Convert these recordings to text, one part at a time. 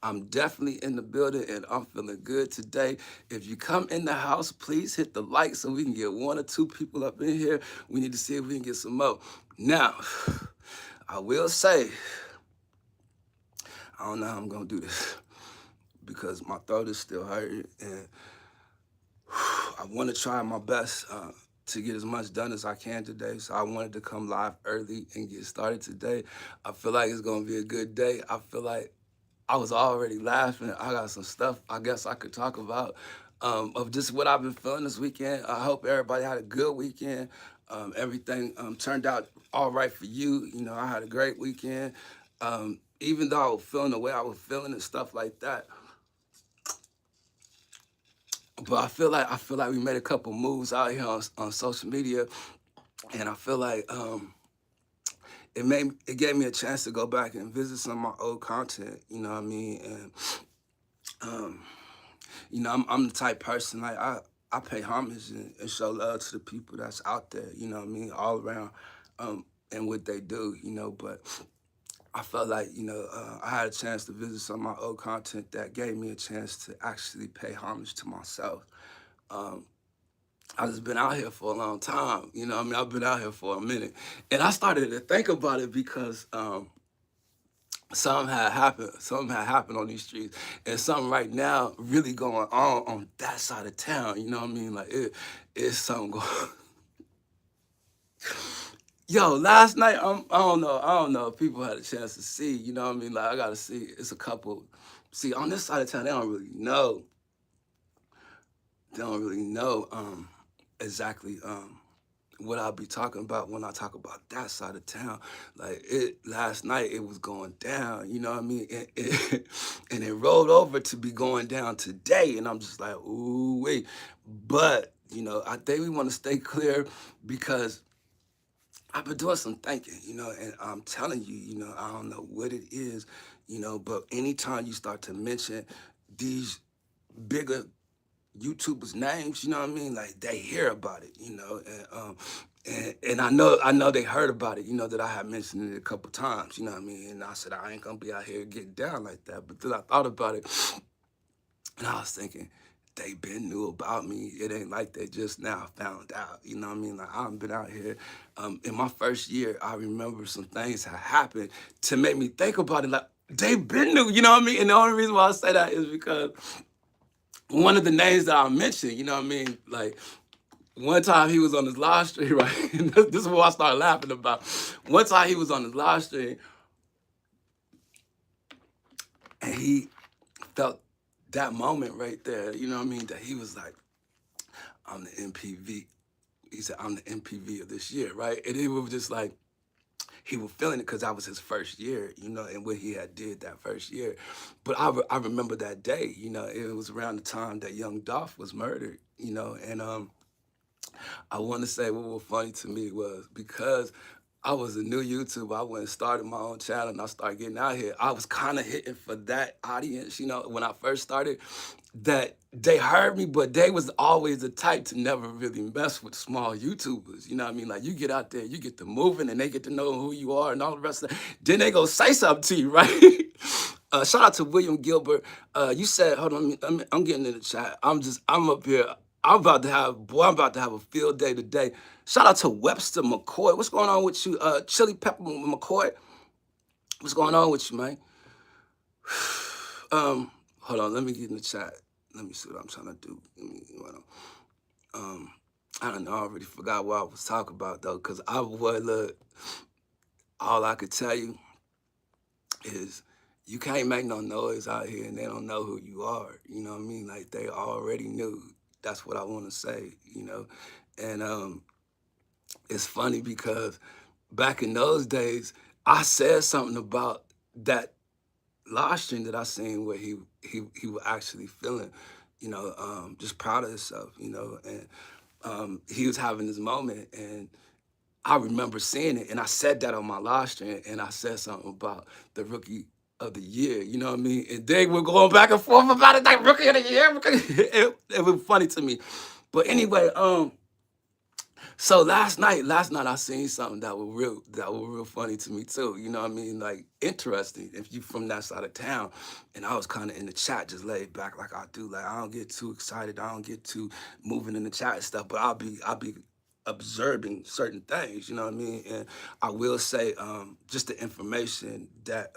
I'm definitely in the building and I'm feeling good today. If you come in the house, please hit the like so we can get one or two people up in here. We need to see if we can get some more. Now, I will say, I don't know how I'm gonna do this because my throat is still hurting and I want to try my best to get as much done as I can today. So I wanted to come live early and get started today. I feel like it's gonna be a good day. I feel like I was already laughing. I got some stuff I guess I could talk about of just what I've been feeling this weekend. I hope everybody had a good weekend. Everything turned out all right for you. You know, I had a great weekend. Even though I was feeling the way I was feeling and stuff like that, but I feel like we made a couple moves out here on social media, and I feel like it gave me a chance to go back and visit some of my old content. You know what I mean? And um, you know, I'm the type person like I pay homage and show love to the people that's out there. You know what I mean? All around, and what they do. You know, but I felt like, you know, I had a chance to visit some of my old content that gave me a chance to actually pay homage to myself. Um, I've just been out here for a long time, you know what I mean? I've been out here for a minute. And I started to think about it because something had happened on these streets, and something right now really going on that side of town, you know what I mean? Like, it's something going Yo, last night, I don't know if people had a chance to see, you know what I mean? Like, I gotta see, it's a couple. See, on this side of town, they don't really know exactly what I'll be talking about when I talk about that side of town. Like last night, it was going down. You know what I mean? And it rolled over to be going down today, and I'm just like, ooh wait. But you know, I think we want to stay clear because I've been doing some thinking, you know, and I'm telling you, you know, I don't know what it is, you know, but anytime you start to mention these bigger YouTubers' names, you know what I mean? Like they hear about it, you know, and I know they heard about it, you know, that I had mentioned it a couple times, you know what I mean? And I said I ain't gonna be out here getting down like that. But then I thought about it and I was thinking, they been knew about me. It ain't like they just now found out. You know what I mean? Like I've been out here. In my first year, I remember some things had happened to make me think about it. Like they been knew. You know what I mean? And the only reason why I say that is because one of the names that I mentioned. You know what I mean? Like one time he was on his live stream, right? And this is what I started laughing about. One time he was on his live stream and he felt that moment right there. You know what I mean? That he was like, I'm the MPV. He said, I'm the MPV of this year, right? And he was just like, he was feeling it because that was his first year, you know, and what he had did that first year. But I remember that day, you know, it was around the time that young Dolph was murdered, you know, and I want to say what was funny to me was because I was a new YouTuber. I went and started my own channel and I started getting out here. I was kind of hitting for that audience, you know, when I first started, that they heard me, but they was always the type to never really mess with small YouTubers. You know what I mean? Like you get out there, you get to moving and they get to know who you are and all the rest of that. Then they go say something to you, right? Shout out to William Gilbert. You said, hold on, I'm getting in the chat. I'm up here. I'm about to have a field day today. Shout out to Webster McCoy. What's going on with you? Chili Pepper McCoy. What's going on with you, man? Hold on, let me get in the chat. Let me see what I'm trying to do. Um, I don't know. I already forgot what I was talking about though, cause I was look. All I could tell you is you can't make no noise out here and they don't know who you are. You know what I mean? Like they already knew. That's what I want to say, you know? And it's funny because back in those days, I said something about that live stream that I seen where he was actually feeling, you know, just proud of himself, you know, and he was having this moment and I remember seeing it, and I said that on my live stream, and I said something about the rookie of the year. You know what I mean? And they were going back and forth about it, like rookie of the year. It was funny to me. But anyway, So last night I seen something that was real funny to me too. You know what I mean? Like interesting. If you from that side of town, and I was kind of in the chat, just laid back like I do. Like I don't get too excited. I don't get too moving in the chat and stuff. But I'll be observing certain things. You know what I mean? And I will say, just the information that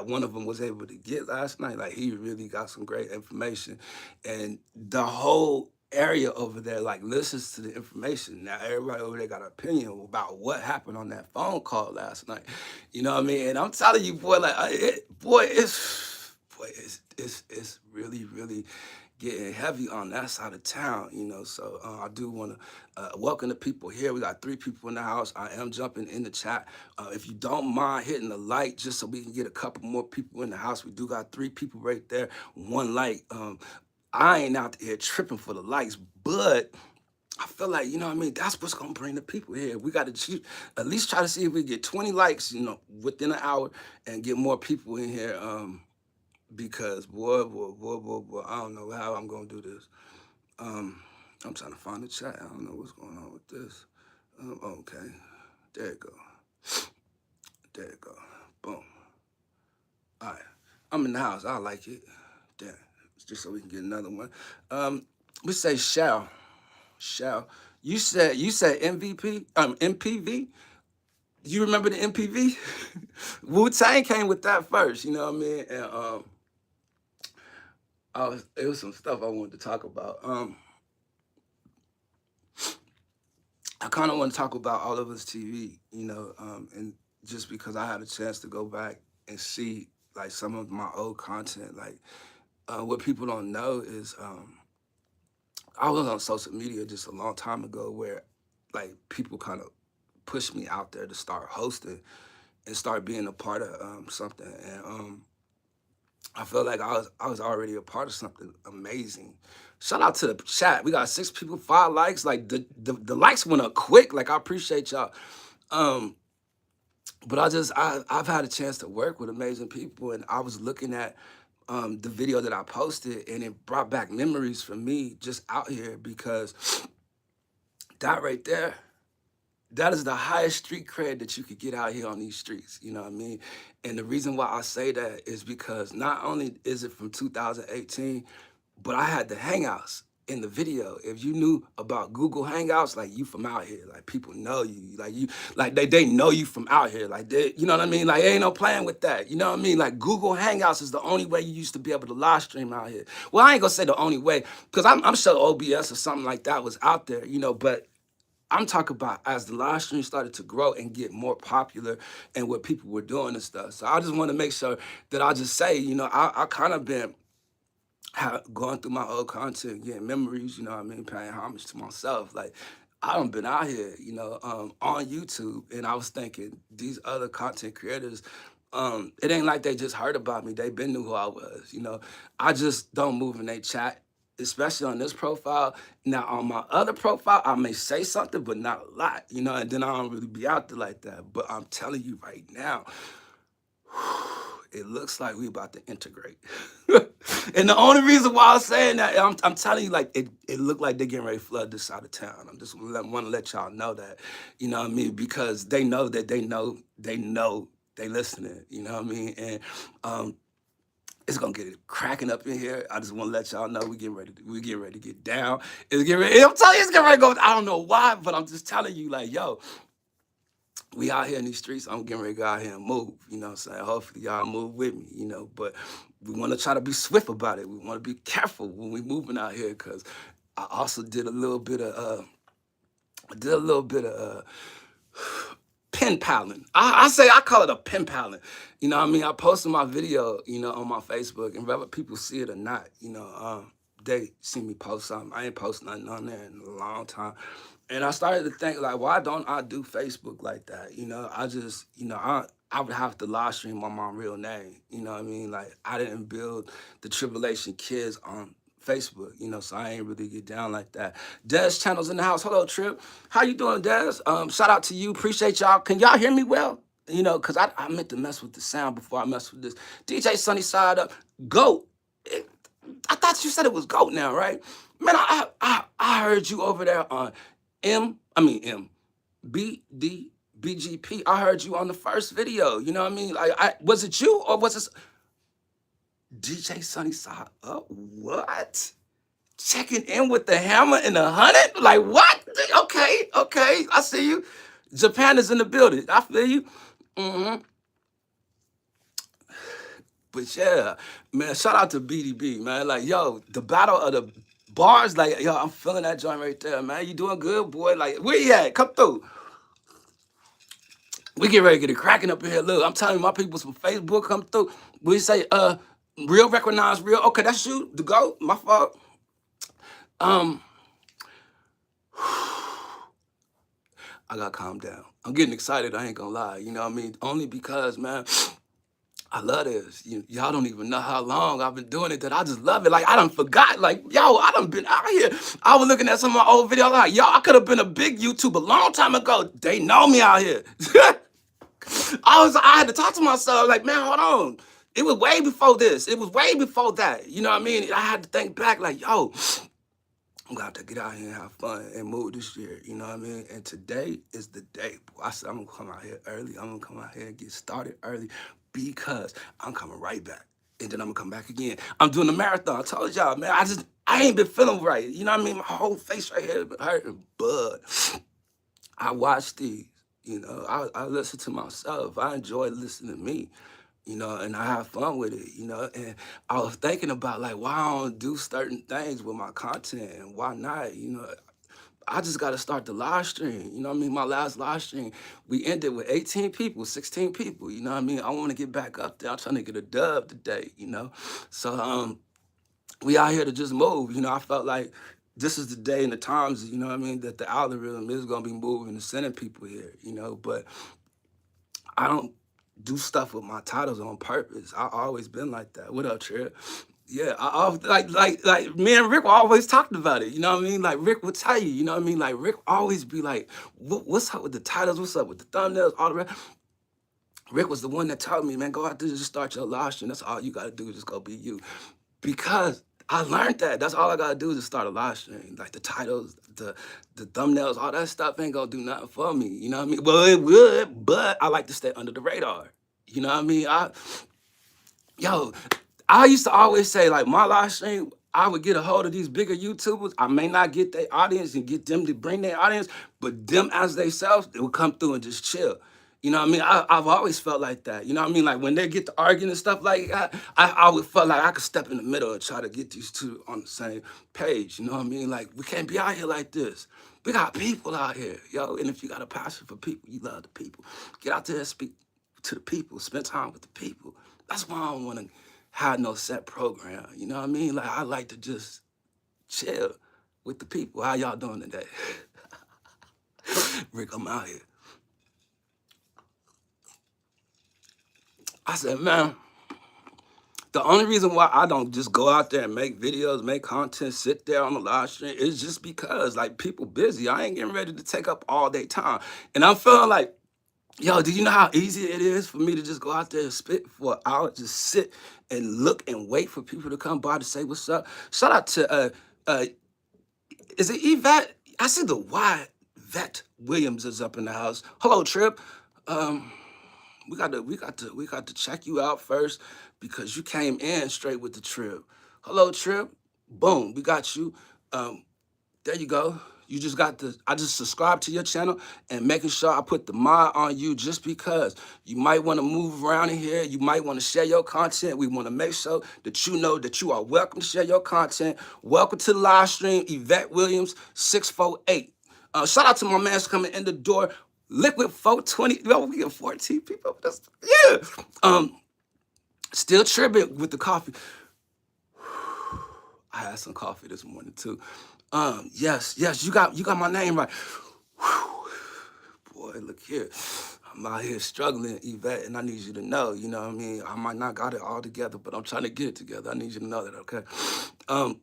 one of them was able to get last night. Like he really got some great information, and the whole area over there like listens to the information. Now everybody over there got an opinion about what happened on that phone call last night. You know what I mean? And I'm telling you, boy, like it's really getting heavy on that side of town, you know. So I do want to welcome the people here. We got 3 people in the house. I am jumping in the chat. If you don't mind hitting the like, just so we can get a couple more people in the house. We do got 3 people right there, 1 like. I ain't out here tripping for the likes, but I feel like, you know what I mean? That's what's gonna bring the people here. We gotta at least try to see if we get 20 likes, you know, within an hour and get more people in here. Because boy, I don't know how I'm gonna do this. Um, I'm trying to find the chat. I don't know what's going on with this. Okay, there you go. There you go. Boom. All right, I'm in the house. I like it. Damn, just so we can get another one. We say shall. You said MVP. MPV. You remember the MPV? Wu Tang came with that first. You know what I mean? And it was some stuff I wanted to talk about. I kind of want to talk about All of Us TV, you know, and just because I had a chance to go back and see like some of my old content, like what people don't know is I was on social media just a long time ago where like people kind of pushed me out there to start hosting and start being a part of something, and I felt like I was already a part of something amazing. Shout out to the chat. We got 6 people, 5 likes. Like the likes went up quick. Like I appreciate y'all. Um, but I've had a chance to work with amazing people, and I was looking at the video that I posted, and it brought back memories for me just out here because that right there, that is the highest street cred that you could get out here on these streets. You know what I mean? And the reason why I say that is because not only is it from 2018, but I had the Hangouts in the video. If you knew about Google Hangouts, like you from out here, like people know you, like they know you from out here, like they, you know what I mean? Like ain't no playing with that. You know what I mean? Like Google Hangouts is the only way you used to be able to live stream out here. Well, I ain't gonna say the only way, because I'm sure OBS or something like that was out there, you know, but I'm talking about as the live stream started to grow and get more popular and what people were doing and stuff. So I just want to make sure that I just say, you know, I kind of been going through my old content, getting memories, you know what I mean, paying homage to myself. Like, I done been out here, you know, on YouTube, and I was thinking these other content creators, it ain't like they just heard about me. They been knew who I was, you know. I just don't move in they chat, especially on this profile. Now, on my other profile, I may say something, but not a lot, you know, and then I don't really be out there like that. But I'm telling you right now, it looks like we about to integrate. And the only reason why I'm saying that, I'm telling you, like, it looked like they're getting ready to flood this side of town. I'm just want to let y'all know that, you know what I mean? Because they know that they listening, you know what I mean? And it's gonna get it cracking up in here. I just want to let y'all know we get ready to get down. It's getting ready. I'm telling you, it's getting ready to go. I don't know why, but I'm just telling you, like, yo, we out here in these streets. I'm getting ready to go out here and move. You know what I'm saying? Hopefully y'all move with me, you know. But we want to try to be swift about it. We want to be careful when we moving out here, because I also did a little bit of pen paling. I call it a pen paling. You know what I mean? I posted my video, you know, on my Facebook, and whether people see it or not, you know, they see me post something. I ain't post nothing on there in a long time. And I started to think, like, why don't I do Facebook like that? You know, I just, you know, I would have to live stream on my real name. You know what I mean? Like, I didn't build the Tribulation Kidz on Facebook, you know, so I ain't really get down like that. Des channel's in the house. Hello, Trip. How you doing, Des? Shout out to you. Appreciate y'all. Can y'all hear me well? You know, because I meant to mess with the sound before I mess with this. DJ Sunny Side Up. Goat. I thought you said it was Goat now, right? Man, I heard you over there on B, D, BGP. I heard you on the first video. You know what I mean? Like, was it you or was it DJ Sunny Side Up? What? Checking in with the hammer and the 100? Like, what? Okay, okay. I see you. Japan is in the building. I feel you. hmm But yeah, man, shout out to BDB, man. Like, yo, the battle of the bars, like, yo, I'm feeling that joint right there, man. You doing good, boy? Like, where you at? Come through. We get ready to get it cracking up in here. Look, I'm telling you, my peoples from Facebook come through. We say, real recognize real. Okay, that's you, the GOAT. My fault. Um, I gotta calm down. I'm getting excited. I ain't gonna lie. You know what I mean? Only because, man, I love this. Y'all don't even know how long I've been doing it that I just love it. Like, I done forgot. Like, yo, I done been out here. I was looking at some of my old videos. Like, yo, I could have been a big YouTuber a long time ago. They know me out here. I had to talk to myself. Like, man, hold on. It was way before this. It was way before that. You know what I mean? I had to think back. Like, yo, I'm gonna have to get out here and have fun and move this year. You know what I mean? And today is the day. Boy, I said I'm gonna come out here early. I'm gonna come out here and get started early because I'm coming right back. And then I'm gonna come back again. I'm doing the marathon. I told y'all, man, I ain't been feeling right. You know what I mean? My whole face right here been hurting. But I watch these, you know, I listen to myself. I enjoy listening to me, you know, and I have fun with it, you know. And I was thinking about, like, why I don't do certain things with my content and why not, you know. I just got to start the live stream. You know what I mean? My last live stream, we ended with 18 people, 16 people. You know what I mean? I want to get back up there. I'm trying to get a dub today, you know? So we out here to just move. You know, I felt like this is the day and the times, you know what I mean, that the algorithm is going to be moving and sending people here, you know? But I don't do stuff with my titles on purpose. I always been like that. What up, Trip? Yeah, like me and Rick always talked about it. You know what I mean? Like Rick would tell you. You know what I mean? Like Rick always be like, "What's up with the titles? What's up with the thumbnails? All the rest." Rick was the one that told me, "Man, go out there and just start your live stream. That's all you gotta do. Just go be you." Because I learned that. That's all I gotta do is just start a live stream. Like the titles, the thumbnails, all that stuff ain't gonna do nothing for me. You know what I mean? Well, it would, but I like to stay under the radar. You know what I mean? Yo, I used to always say, like, my live stream, I would get a hold of these bigger YouTubers. I may not get their audience and get them to bring their audience, but them as they self, they would come through and just chill. You know what I mean? I've always felt like that. You know what I mean? Like when they get to arguing and stuff like that, I would feel like I could step in the middle and try to get these two on the same page. You know what I mean? Like we can't be out here like this. We got people out here, yo. And if you got a passion for people, you love the people. Get out there and speak to the people. Spend time with the people. That's why I don't want to have no set program. You know what I mean? Like I like to just chill with the people. How y'all doing today? Rick, I'm out here. I said, man, the only reason why I don't just go out there and make videos, make content, sit there on the live stream is just because like people busy. I ain't getting ready to take up all day time. And I'm feeling like, yo, do you know how easy it is for me to just go out there and spit for an hour, just sit and look and wait for people to come by to say what's up? Shout out to is it Yvette? I see the Y Vet Williams is up in the house. Hello, Trip. Um, we got to check you out first because you came in straight with the Trip. Hello, Trip. Boom, we got you. Um, there you go. You just got the, I just subscribed to your channel and making sure I put the mod on you just because you might want to move around in here. You might want to share your content. We want to make sure that you know that you are welcome to share your content. Welcome to the live stream, Yvette Williams, 648. Shout out to my man coming in the door. Liquid 420. Yo, we get 14 people. Yeah. Still tripping with the coffee. I had some coffee this morning too. Yes, you got my name right. Boy, look here. I'm out here struggling, Yvette, and I need you to know, you know what I mean? I might not got it all together, but I'm trying to get it together. I need you to know that, okay?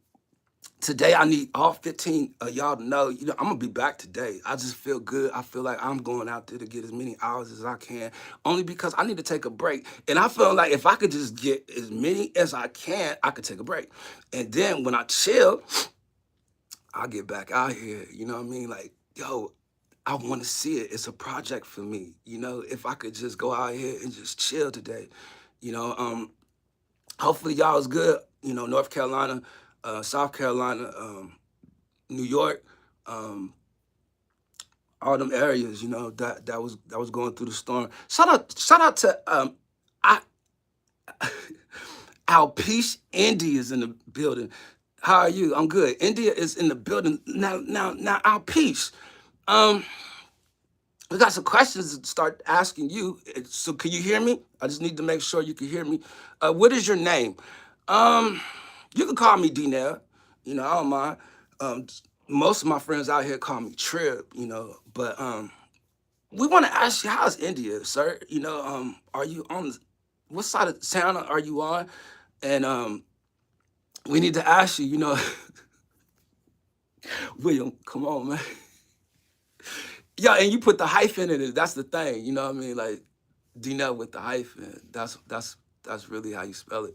Today, I need all 15 of y'all to know, you know, I'm going to be back today. I just feel good. I feel like I'm going out there to get as many hours as I can, only because I need to take a break. And I feel like if I could just get as many as I can, I could take a break. And then when I chill, I'll get back out here. You know what I mean? Like, yo, I want to see it. It's a project for me. If I could just go out here and just chill today, you know, hopefully y'all is good. North Carolina, South Carolina, New York, um, all them areas, that was going through the storm. Shout out to I Alpesh India is in the building. How are you? I'm good. India is in the building now. Alpesh, um, we got some questions to start asking you. So can you hear me? I just need to make sure you can hear me. What is your name? Um, you can call me D-Nail. I don't mind. Um, Most of my friends out here call me Trib. But we want to ask you, how's India, sir? Are you on? What side of town are you on? And we need to ask you. William, come on, man. Yeah, and you put the hyphen in it. That's the thing. You know what I mean? Like D-Nut with the hyphen. That's really how you spell it.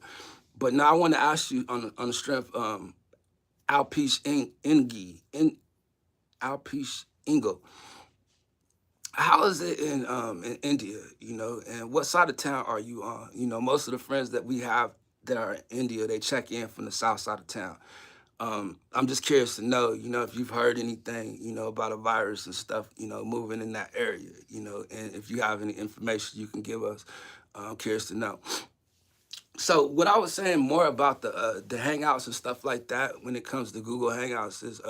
But now I want to ask you on the strength, Alpesh Alpesh Ingo. How is it in India? And what side of town are you on? Most of the friends that we have that are in India, they check in from the south side of town. I'm just curious to know, if you've heard anything, about a virus and stuff, moving in that area, and if you have any information you can give us. I'm curious to know. So what I was saying more about the Hangouts and stuff like that when it comes to Google Hangouts is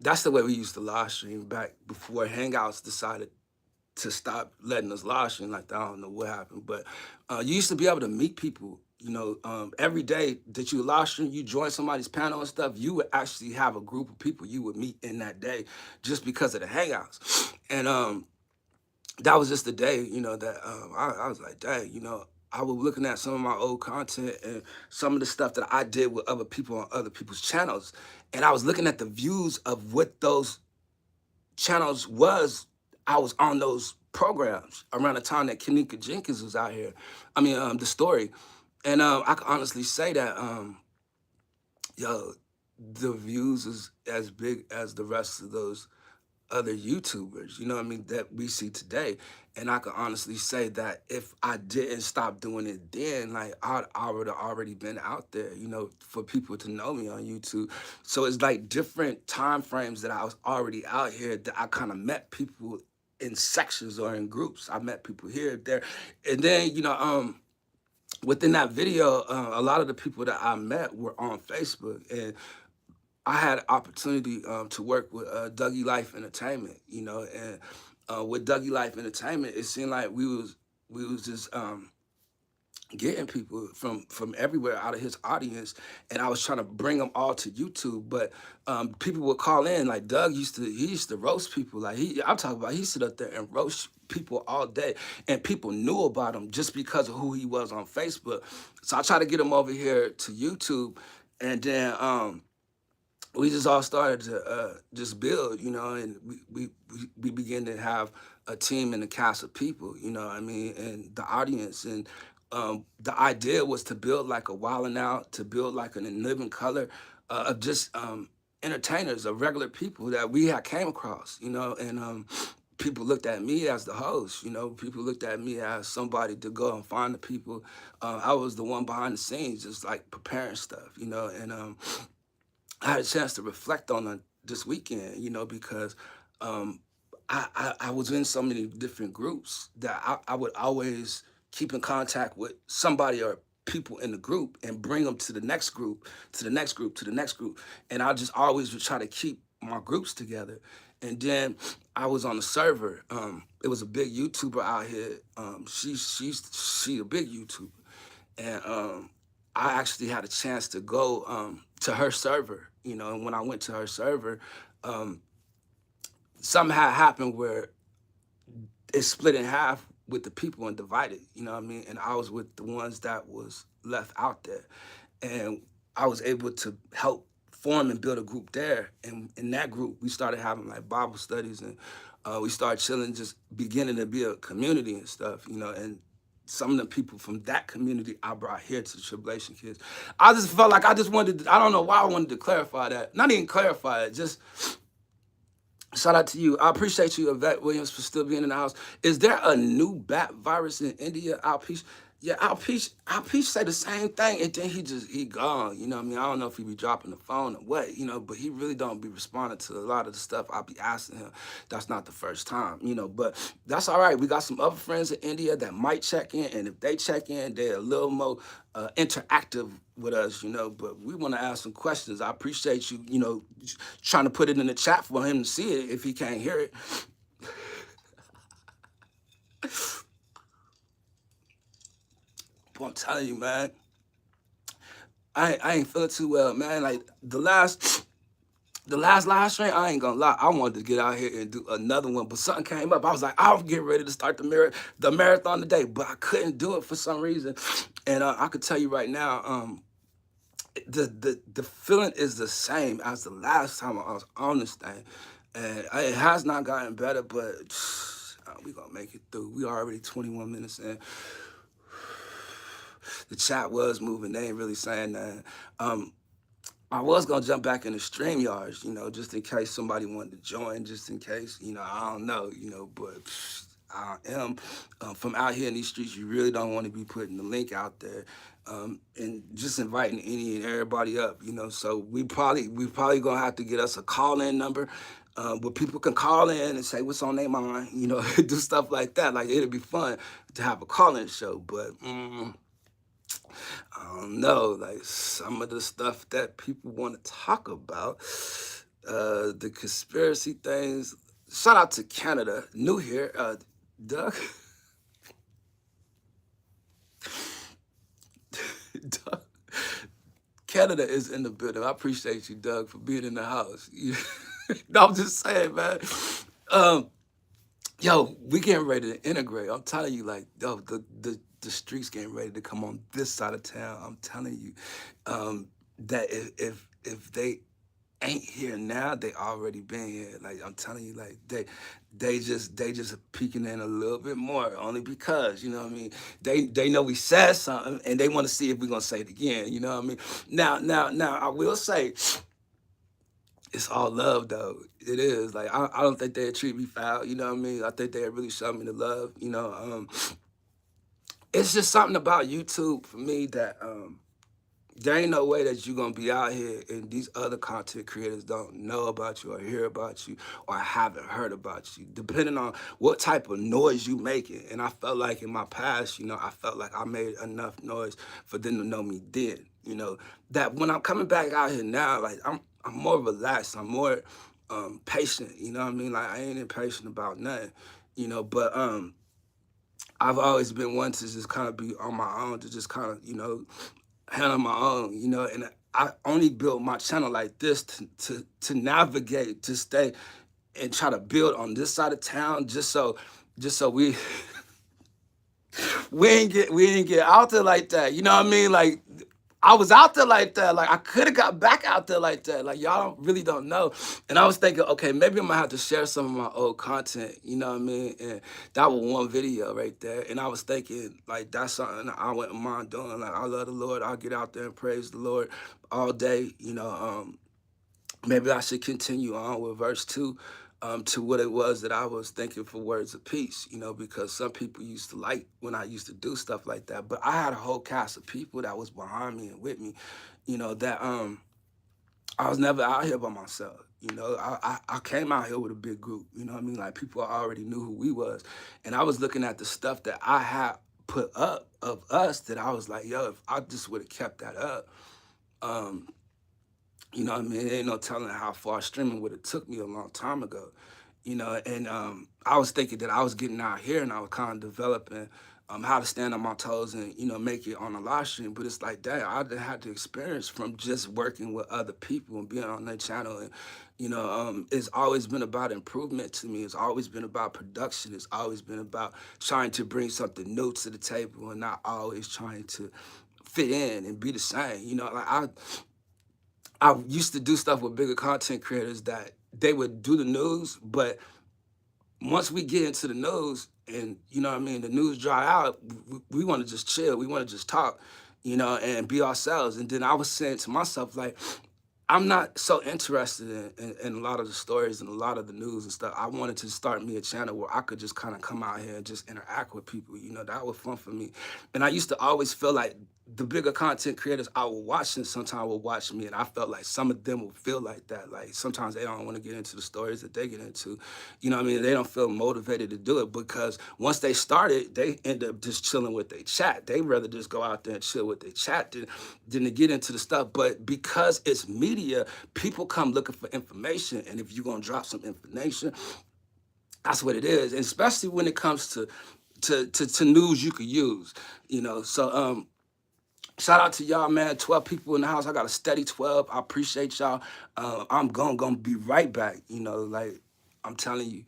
that's the way we used to live stream back before Hangouts decided to stop letting us live stream. Like, I don't know what happened, but you used to be able to meet people. Every day that you live stream, you join somebody's panel and stuff, you would actually have a group of people you would meet in that day just because of the Hangouts. And that was just the day, that I was like, dang, I was looking at some of my old content and some of the stuff that I did with other people on other people's channels. And I was looking at the views of what those channels was. I was on those programs around the time that Kanika Jenkins was out here. I mean, the story. And I can honestly say that, yo, the views is as big as the rest of those other YouTubers, that we see today. And I can honestly say that if I didn't stop doing it then, like I would have already been out there, for people to know me on YouTube. So it's like different time frames that I was already out here that I kind of met people in sections or in groups. I met people here, there. And then, within that video, a lot of the people that I met were on Facebook. And I had an opportunity to work with Dougie Life Entertainment, and with Dougie Life Entertainment, it seemed like we was just getting people from everywhere out of his audience, and I was trying to bring them all to YouTube. But people would call in, like Doug he used to roast people. Like I'm talking about, he sit up there and roast people all day, and people knew about him just because of who he was on Facebook. So I tried to get him over here to YouTube, and then we just all started to just build, and we began to have a team and a cast of people, what I mean, and the audience. And the idea was to build like a Wild 'N Out, to build like an Living Color of just entertainers, of regular people that we had came across, and people looked at me as the host, people looked at me as somebody to go and find the people. I was the one behind the scenes, just like preparing stuff, and I had a chance to reflect on it this weekend, because um, I was in so many different groups that I would always keep in contact with somebody or people in the group and bring them to the next group, to the next group, to the next group. And I just always would try to keep my groups together. And then I was on the server. It was a big YouTuber out here. She a big YouTuber. And I actually had a chance to go to her server, and when I went to her server, um, something had happened where it split in half with the people and divided, what I mean? And I was with the ones that was left out there. And I was able to help form and build a group there. And in that group, we started having like Bible studies, and we started chilling, just beginning to be a community and stuff, and some of the people from that community I brought here to the Tribulation Kidz. I just felt like I just wanted to, I don't know why I wanted to clarify that. Not even clarify it, just Shout out to you. I appreciate you, Yvette Williams, for still being in the house. Is there a new bat virus in India? Alpeach? Yeah, Alpeach say the same thing, and then he gone. You know what I mean? I don't know if he be dropping the phone or what, you know, but he really don't be responding to a lot of the stuff I be asking him. That's not the first time, you know, but that's all right. We got some other friends in India that might check in, and if they check in, they're a little more interactive with us, you know, but we want to ask some questions. I appreciate you, you know, trying to put it in the chat for him to see it if he can't hear it. But I'm telling you, man, I ain't feeling too well, man. Like the last live stream, I ain't gonna lie, I wanted to get out here and do another one, but something came up. I was like, I'll get ready to start the marathon today, but I couldn't do it for some reason. And I could tell you right now, the feeling is the same as the last time I was on this thing, and it has not gotten better, but we gonna make it through. We already 21 minutes in. The chat was moving. They ain't really saying that. I was gonna jump back in the stream yards, you know, just in case somebody wanted to join, just in case, you know, I don't know, you know, but I am from out here in these streets. You really don't want to be putting the link out there, and just inviting any and everybody up, you know. So we probably gonna have to get us a call-in number. Where people can call in and say what's on their mind, you know, do stuff like that. Like it'd be fun to have a call-in show, but I don't know, like some of the stuff that people want to talk about, the conspiracy things. Shout out to Canada, new here, Doug. Doug. Canada is in the building. I appreciate you, Doug, for being in the house. No, I'm just saying, man. Um, Yo, we getting ready to integrate. I'm telling you, like, yo, the streets getting ready to come on this side of town. I'm telling you, that if they ain't here now, they already been here. Like I'm telling you, like they just peeking in a little bit more, only because you know what I mean. They know we said something, and they want to see if we're gonna say it again. You know what I mean. Now, I will say it's all love though. It is like I don't think they'd treat me foul. You know what I mean. I think they really showed me the love. You know, it's just something about YouTube for me that there ain't no way that you're gonna be out here and these other content creators don't know about you or hear about you or haven't heard about you, depending on what type of noise you making. And I felt like in my past, you know, I felt like I made enough noise for them to know me then. You know, that when I'm coming back out here now, like I'm more relaxed, I'm more patient, you know what I mean? Like I ain't impatient about nothing, you know, but I've always been one to just kind of be on my own, to just kind of, you know, handle my own, you know, and I only built my channel like this to navigate, to stay and try to build on this side of town, just so we ain't get out there like that. You know what I mean? Like I was out there like that. Like I could have got back out there like that. Like y'all really don't know. And I was thinking, okay, maybe I'm gonna have to share some of my old content. You know what I mean? And that was one video right there. And I was thinking, like that's something I wouldn't mind doing. Like I love the Lord. I'll get out there and praise the Lord all day. You know, maybe I should continue on with verse 2, to what it was that I was thinking for words of peace, you know, because some people used to like when I used to do stuff like that. But I had a whole cast of people that was behind me and with me, you know, that I was never out here by myself. You know, I came out here with a big group, you know what I mean? Like people already knew who we was. And I was looking at the stuff that I had put up of us that I was like, yo, if I just would have kept that up, um, you know what I mean? There ain't no telling how far streaming would have took me a long time ago. You know, and I was thinking that I was getting out here and I was kind of developing how to stand on my toes and, you know, make it on a live stream. But it's like that. I done had the experience from just working with other people and being on their channel. And, you know, it's always been about improvement to me. It's always been about production. It's always been about trying to bring something new to the table and not always trying to fit in and be the same. You know, like I used to do stuff with bigger content creators that they would do the news, but once we get into the news and you know what I mean, the news dry out, we want to just chill, we want to just talk, you know, and be ourselves. And then I was saying to myself, like, I'm not so interested in a lot of the stories and a lot of the news and stuff. I wanted to start me a channel where I could just kind of come out here and just interact with people. You know, that was fun for me. And I used to always feel like the bigger content creators I would watch and sometimes would watch me, and I felt like some of them would feel like that. Like sometimes they don't want to get into the stories that they get into. You know what I mean? They don't feel motivated to do it because once they started, they end up just chilling with their chat. They rather just go out there and chill with their chat than to get into the stuff. But because it's media, people come looking for information. And if you're gonna drop some information, that's what it is. And especially when it comes to news you could use, you know. So shout out to y'all, man. 12 people in the house. I got a steady 12. I appreciate y'all. I'm gonna be right back, you know, like I'm telling you.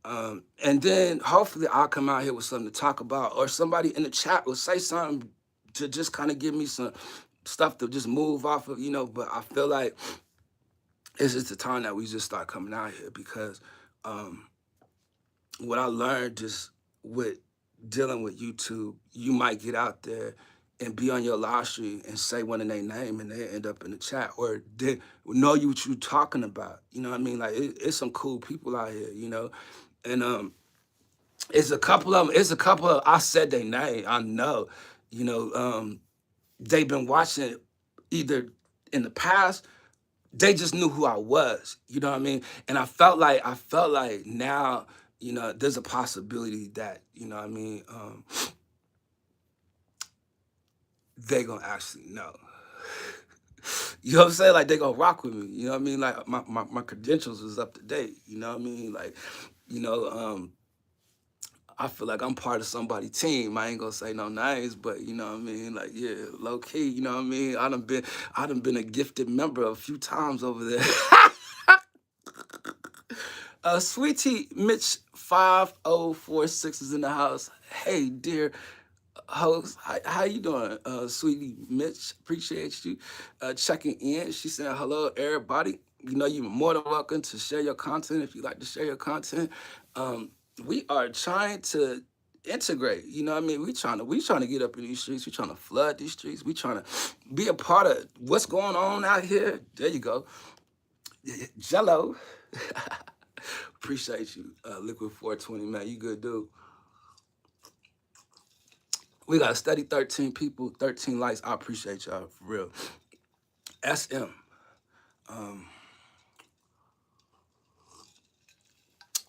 And then hopefully I'll come out here with something to talk about, or somebody in the chat will say something to just kind of give me some stuff to just move off of, you know. But I feel like it's just the time that we just start coming out here because um, what I learned just with dealing with YouTube, you might get out there and be on your live stream and say one of their name and they end up in the chat or they know you what you talking about. You know what I mean? Like it's some cool people out here, you know? And it's a couple of them, I said their name, I know, you know, they've been watching either in the past, they just knew who I was, you know what I mean? And I felt like now, you know, there's a possibility that, you know what I mean, they gonna actually know. You know what I'm saying? Like they gonna rock with me. You know what I mean? Like my credentials is up to date. You know what I mean? Like, you know, I feel like I'm part of somebody's team. I ain't gonna say no names, but you know what I mean? Like, yeah, low key, you know what I mean? I done been a gifted member a few times over there. Sweetie Mitch 5046 is in the house. Hey, dear host, how you doing? Sweetie Mitch, appreciate you checking in. She said, hello, everybody. You know, you're more than welcome to share your content if you like to share your content. We are trying to integrate, you know what I mean? We trying to get up in these streets. We trying to flood these streets. We trying to be a part of what's going on out here. There you go. Jello. Appreciate you, Liquid 420, man. You good dude. We got a steady 13 people, 13 likes. I appreciate y'all for real. SM.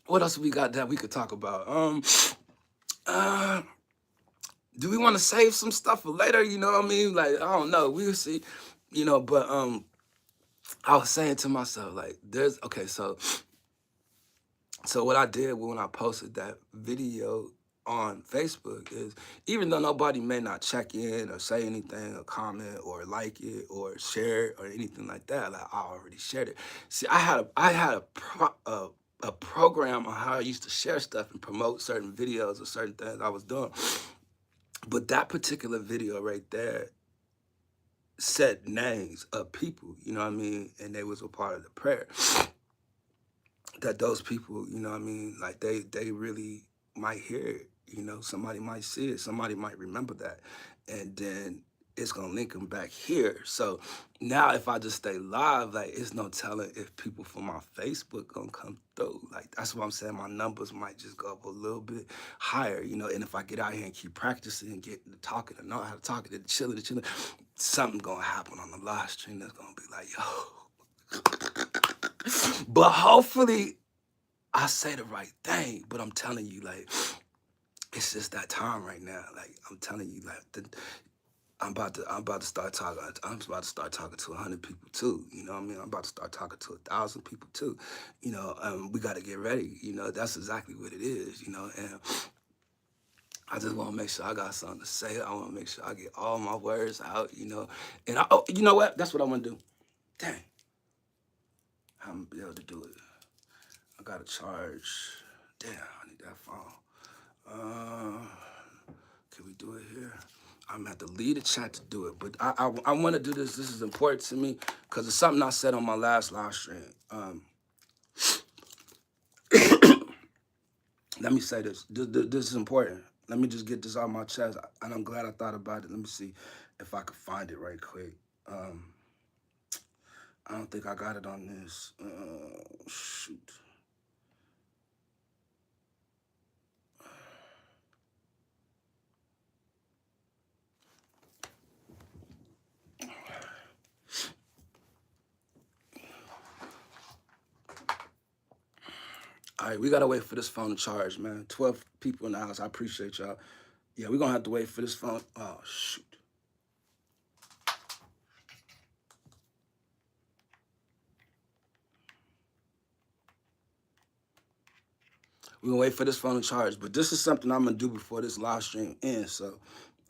What else we got that we could talk about? Uh, do we want to save some stuff for later? You know what I mean? Like, I don't know. We'll see. You know, but I was saying to myself, like, there's okay, so what I did when I posted that video on Facebook is even though nobody may not check in or say anything or comment or like it or share it or anything like that, like I already shared it. See, I had a program on how I used to share stuff and promote certain videos or certain things I was doing. But that particular video right there said names of people, you know what I mean? And they was a part of the prayer. That those people, you know what I mean, like they really might hear it, you know, somebody might see it, somebody might remember that, and then it's gonna link them back here. So now if I just stay live, like it's no telling if people from my Facebook gonna come through. Like that's what I'm saying, my numbers might just go up a little bit higher, you know, and if I get out here and keep practicing and getting to talking and know how to talk and chilling, something gonna happen on the live stream that's gonna be like, yo. But hopefully I say the right thing. But I'm telling you, like, it's just that time right now. Like, I'm telling you, like, I'm about to start talking. I'm about to start talking to 100 people too. You know what I mean? I'm about to start talking to 1,000 people too. You know, we got to get ready. You know, that's exactly what it is. You know, and I just want to make sure I got something to say. I want to make sure I get all my words out. You know, and oh, you know what? That's what I want to do. Dang, I'm gonna be able to do it. I gotta charge. Damn, I need that phone. Can we do it here? I'm gonna have to leave the chat to do it, but I want to do this. This is important to me because it's something I said on my last live stream. Let me say this. This is important. Let me just get this out my chest, and I'm glad I thought about it. Let me see if I can find it right quick. I don't think I got it on this. Shoot. All right, we gotta wait for this phone to charge, man. 12 people in the house. I appreciate y'all. Yeah, we're gonna have to wait for this phone. Oh, shoot. We're gonna wait for this phone to charge. But this is something I'm gonna do before this live stream ends. So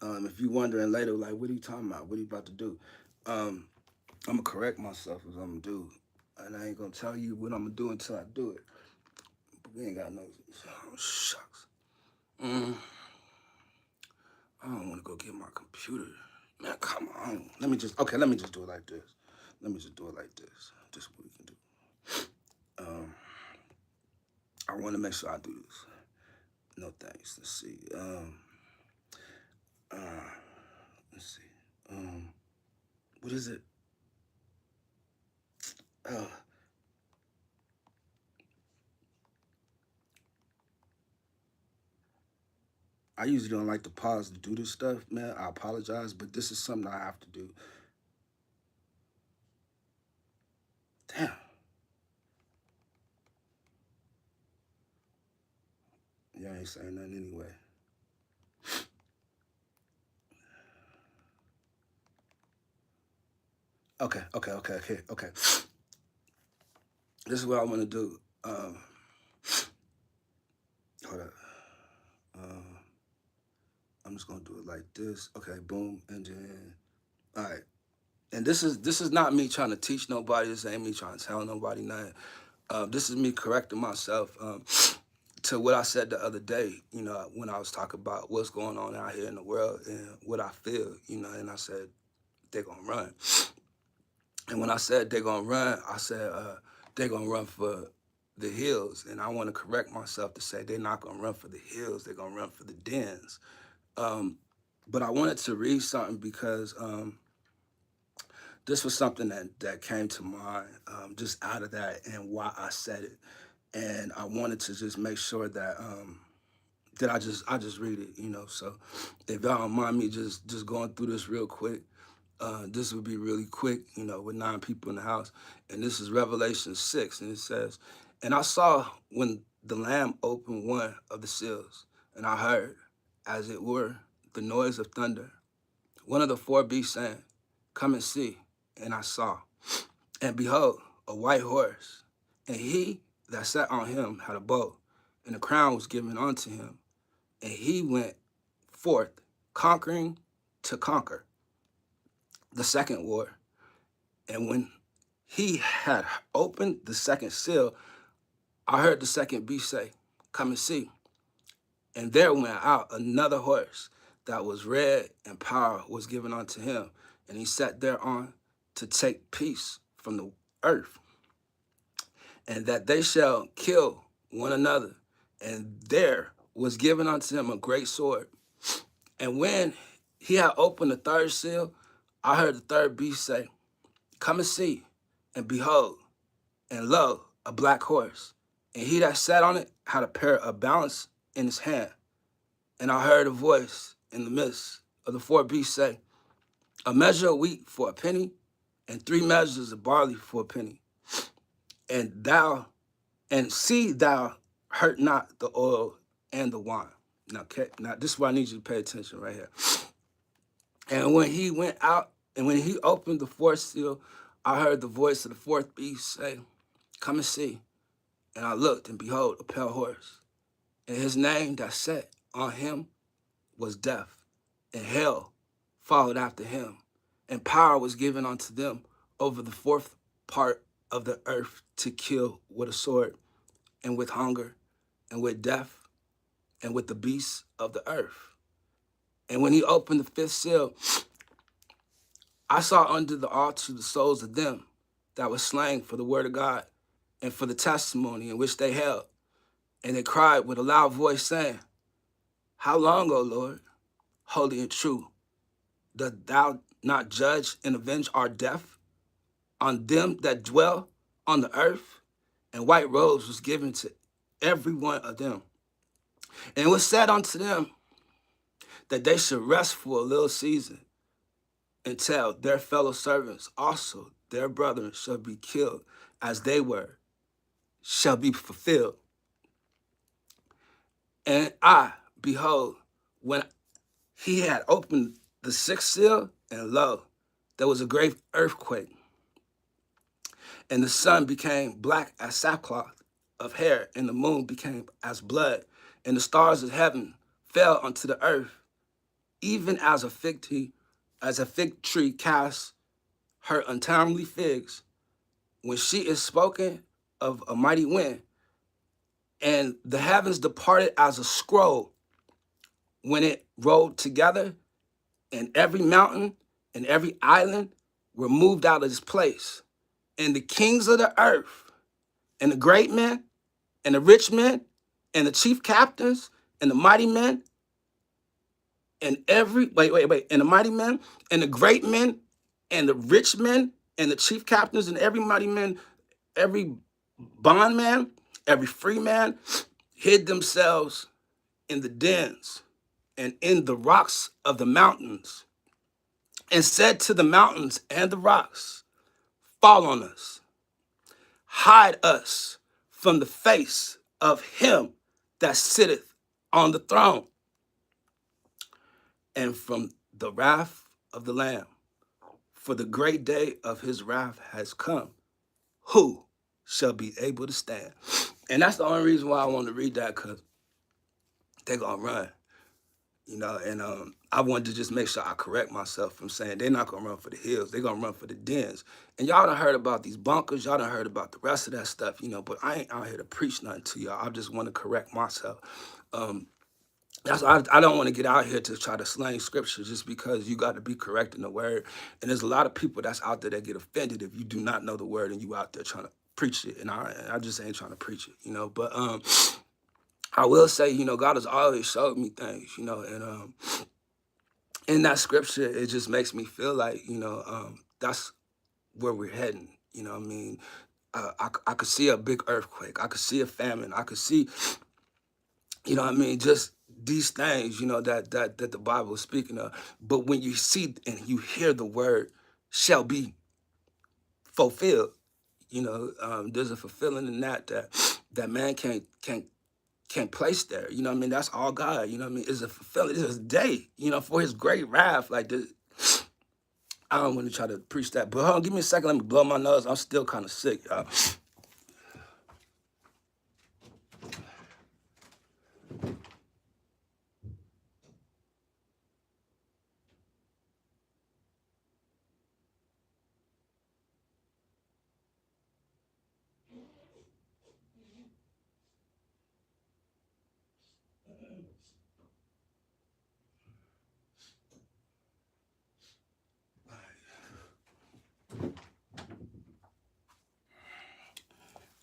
if you're wondering later, like, what are you talking about? What are you about to do? I'm gonna correct myself as I'm gonna do. And I ain't gonna tell you what I'm gonna do until I do it. But we ain't got no, oh, shucks. I don't wanna go get my computer. Man, come on. Let me just do it like this. Let me just do it like this. This is what we can do. I wanna make sure I do this. No thanks. Let's see. Let's see. What is it? I usually don't like to pause to do this stuff, man. I apologize, but this is something I have to do. Damn. Y'all ain't saying nothing anyway. Okay. This is what I want to do. Hold up. I'm just gonna do it like this. Okay, boom, and then, all right. And this is not me trying to teach nobody. This ain't me trying to tell nobody nothing. This is me correcting myself to what I said the other day. You know, when I was talking about what's going on out here in the world and what I feel. You know, and I said they're gonna run. And when I said they're gonna run, I said they're gonna run for the hills. And I want to correct myself to say they're not gonna run for the hills. They're gonna run for the dens. But I wanted to read something because this was something that came to mind just out of that and why I said it. And I wanted to just make sure that that I just read it, you know. So if y'all don't mind me just going through this real quick, this would be really quick, you know, with 9 people in the house. And this is Revelation 6, and it says, "And I saw when the Lamb opened one of the seals, and I heard, as it were, the noise of thunder. One of the 4 beasts saying, 'Come and see.' And I saw, and behold, a white horse, and he that sat on him had a bow, and a crown was given unto him, and he went forth conquering to conquer the second war. And when he had opened the second seal, I heard the second beast say, 'Come and see.' And there went out another horse that was red, and power was given unto him, and he sat thereon to take peace from the earth, and that they shall kill one another. And there was given unto him a great sword. And when he had opened the third seal, I heard the third beast say, 'Come and see.' And behold, and lo, a black horse. And he that sat on it had a pair of balance in his hand. And I heard a voice in the midst of the 4 beasts say, 'A measure of wheat for a penny, and 3 measures of barley for a penny. And see thou hurt not the oil and the wine.'" Now, this is why I need you to pay attention right here. "And when he went out, and when he opened the 4th seal, I heard the voice of the 4th beast say, 'Come and see.' And I looked, and behold, a pale horse. And his name that sat on him was Death, and hell followed after him. And power was given unto them over the 4th part of the earth to kill with a sword, and with hunger, and with death, and with the beasts of the earth. And when he opened the 5th seal, I saw under the altar the souls of them that were slain for the word of God and for the testimony in which they held. And they cried with a loud voice, saying, 'How long, O Lord, holy and true, dost thou not judge and avenge our death on them that dwell on the earth, and white robes was given to every one of them. And it was said unto them that they should rest for a little season until their fellow servants also, their brethren, shall be killed as they were, shall be fulfilled. And I, behold, when he had opened the sixth seal, and lo, there was a great earthquake, and the sun became black as sackcloth of hair, and the moon became as blood, and the stars of heaven fell unto the earth, even as a fig tree casts her untimely figs, when she is spoken of a mighty wind, and the heavens departed as a scroll when it rolled together, and every mountain and every island were moved out of its place. And the kings of the earth, and the great men, and the rich men, and the chief captains, and the mighty men, and and the mighty men, and the great men, and the rich men, and the chief captains, and every mighty man, every bondman, every free man, hid themselves in the dens and in the rocks of the mountains, and said to the mountains and the rocks, fall on us, hide us from the face of him that sitteth on the throne, and from the wrath of the Lamb. For the great day of his wrath has come. Who shall be able to stand? And that's the only reason why I wanted to read that, because they're going to run. And I wanted to just make sure I correct myself from saying they're not going to run for the hills. They're going to run for the dens. And y'all done heard about these bunkers. Y'all done heard about the rest of that stuff, but I ain't out here to preach nothing to y'all. I just want to correct myself. I don't want to get out here to try to slang scripture just because you got to be correct in the word. And there's a lot of people that's out there that get offended if you do not know the word and you out there trying to preach it. And I just ain't trying to preach it, But I will say, God has always showed me things, and in that scripture, it just makes me feel like, that's where we're heading. What I mean? I could see a big earthquake. I could see a famine. I could see, what I mean? Just these things, that the Bible is speaking of. But when you see and you hear the word shall be fulfilled, there's a fulfilling in that man can't place there. You know what I mean? That's all God, you know what I mean? It's a fulfilling, it's a day, for his great wrath. Like this, I don't want to try to preach that. But hold on, give me a second, let me blow my nose. I'm still kind of sick, y'all.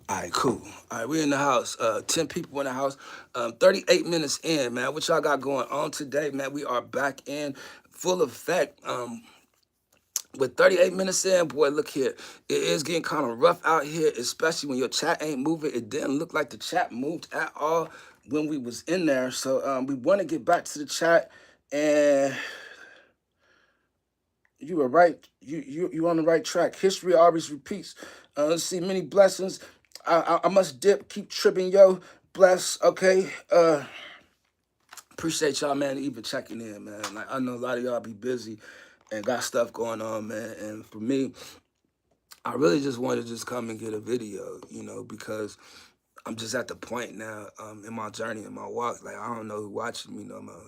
All right, cool. All right, we're in the house. 10 people in the house. 38 minutes in, man. What y'all got going on today, man? We are back in full effect. With 38 minutes in, boy, look here. It is getting kind of rough out here, especially when your chat ain't moving. It didn't look like the chat moved at all when we was in there. So we want to get back to the chat, and you were right. You on the right track. History always repeats. Let's see. Many blessings. I must dip. Keep tripping, yo. Bless. Okay. Appreciate y'all, man, even checking in, man. Like, I know a lot of y'all be busy and got stuff going on, man. And for me, I really just wanted to just come and get a video, because I'm just at the point now in my journey, in my walk. Like, I don't know who watching me no more,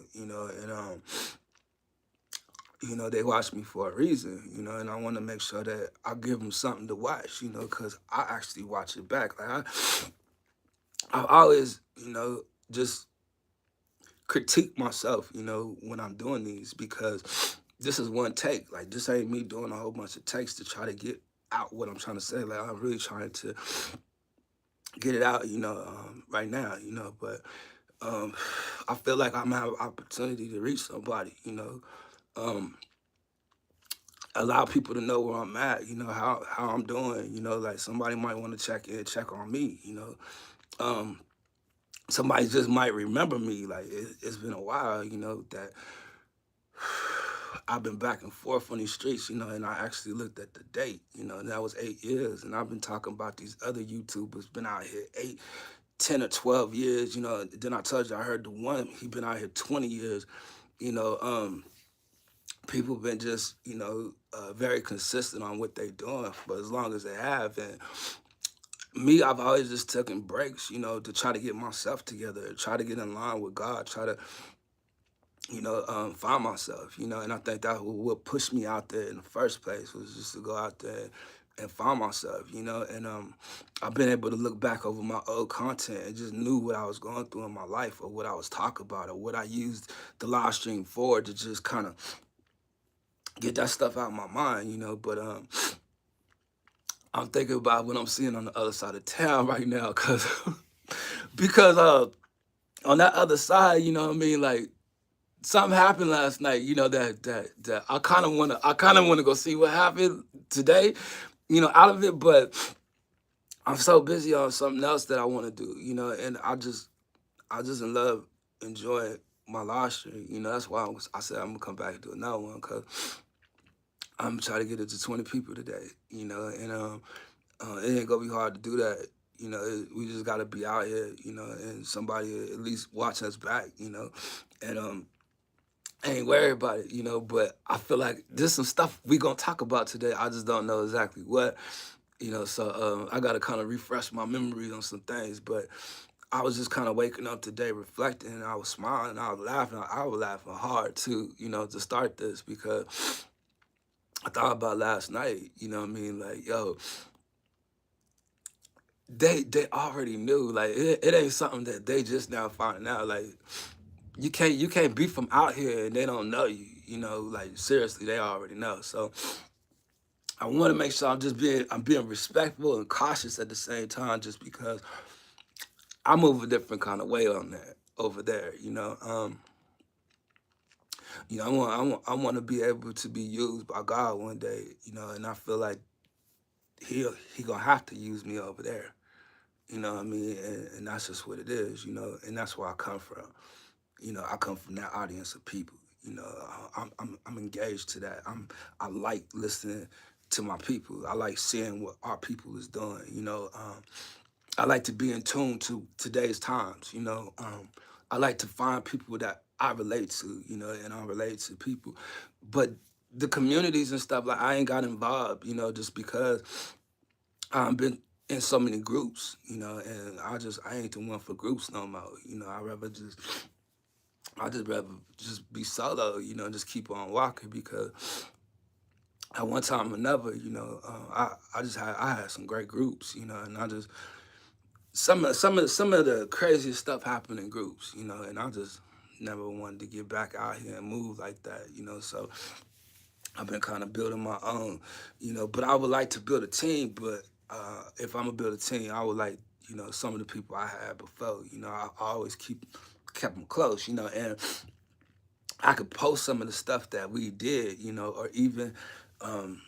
and they watch me for a reason, and I want to make sure that I give them something to watch, because I actually watch it back. Like, I always, just critique myself, when I'm doing these, because this is one take. Like, this ain't me doing a whole bunch of takes to try to get out what I'm trying to say. Like, I'm really trying to get it out, right now, but I feel like I'm gonna have an opportunity to reach somebody, allow people to know where I'm at, how I'm doing, like somebody might want to check on me, Um, somebody just might remember me. Like it's been a while, that I've been back and forth on these streets, and I actually looked at the date, and that was 8 years. And I've been talking about these other YouTubers been out here 8, 10 or 12 years, Then I told you I heard the one, he been out here 20 years, you know. People been just, very consistent on what they doing for as long as they have. And me, I've always just taken breaks, to try to get myself together, try to get in line with God, try to find myself, and I think that what pushed me out there in the first place was just to go out there and find myself, and I've been able to look back over my old content and just knew what I was going through in my life or what I was talking about or what I used the live stream for to just kind of get that stuff out of my mind, but I'm thinking about what I'm seeing on the other side of town right now, because on that other side, you know what I mean, like something happened last night, that I kind of wanna go see what happened today, out of it, but I'm so busy on something else that I want to do, and I just in love enjoying my live stream, that's why I said I'm gonna come back and do another one because I'm trying to get it to 20 people today, and it ain't gonna be hard to do that. We just gotta be out here, and somebody at least watch us back, and I ain't worried about it, but I feel like there's some stuff we gonna talk about today. I just don't know exactly what, so I gotta kind of refresh my memories on some things. But I was just kind of waking up today, reflecting, and I was smiling, I was laughing, I was laughing hard too, to start this because I thought about last night, what I mean? Like, yo, they already knew, like it ain't something that they just now finding out. Like you can't be from out here and they don't know you, like seriously, they already know. So I want to make sure I'm being respectful and cautious at the same time, just because I move a different kind of way on that over there. I want to be able to be used by God one day, and I feel like he gonna have to use me over there. You know what I mean? And that's just what it is, and that's where I come from. I come from that audience of people. I'm engaged to that. I like listening to my people. I like seeing what our people is doing. I like to be in tune to today's times. I like to find people that I relate to. And I relate to people, but the communities and stuff, like I ain't got involved. Just because I've been in so many groups. And I ain't the one for groups no more. I just rather just be solo, just keep on walking because at one time or another, I had some great groups, and I just some of the craziest stuff happened in groups, and I just never wanted to get back out here and move like that, so I've been kind of building my own, but I would like to build a team, but if I'm gonna build a team, I would like, some of the people I had before, I always kept them close, and I could post some of the stuff that we did, or even um,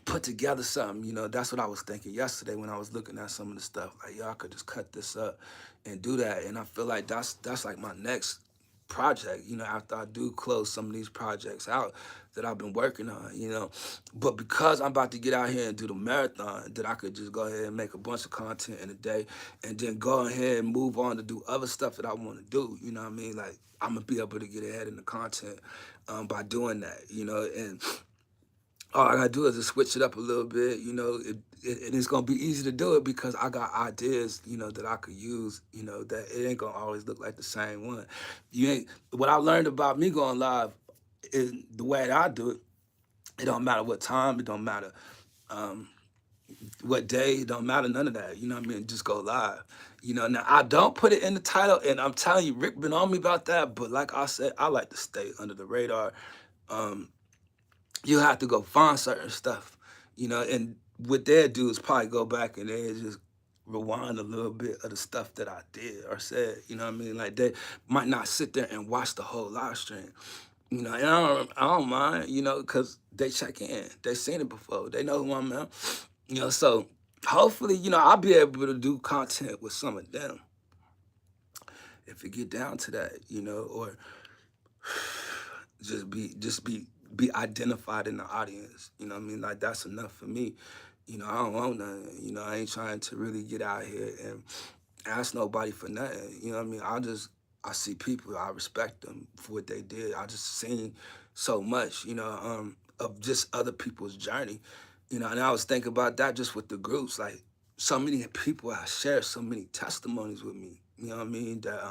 put together something. That's what I was thinking yesterday when I was looking at some of the stuff. Like, yo, I could just cut this up and do that. And I feel like that's like my next project, after I do close some of these projects out that I've been working on, But because I'm about to get out here and do the marathon, that I could just go ahead and make a bunch of content in a day and then go ahead and move on to do other stuff that I want to do, you know what I mean? Like, I'm going to be able to get ahead in the content by doing that, and all I gotta do is just switch it up a little bit, and it's gonna be easy to do it because I got ideas, that I could use, that it ain't gonna always look like the same one. You ain't What I learned about me going live is the way that I do it. It don't matter what time, it don't matter um, what day, it don't matter none of that. You know what I mean? Just go live. Now I don't put it in the title, and I'm telling you, Rick been on me about that. But like I said, I like to stay under the radar. Um, you have to go find certain stuff, and what they'll do is probably go back and they just rewind a little bit of the stuff that I did or said, you know what I mean? Like they might not sit there and watch the whole live stream, You know, and I don't mind, you know, because they check in. They seen it before. They know who I'm at. You know, so hopefully, you know, I'll be able to do content with some of them if it get down to that, you know, or just be identified in the audience. You know what I mean? Like that's enough for me. You know, I don't want nothing. You know, I ain't trying to really get out here and ask nobody for nothing. You know what I mean? I see people, I respect them for what they did. I just seen so much, you know, of just other people's journey. You know, and I was thinking about that just with the groups. Like so many people have shared so many testimonies with me. You know what I mean? That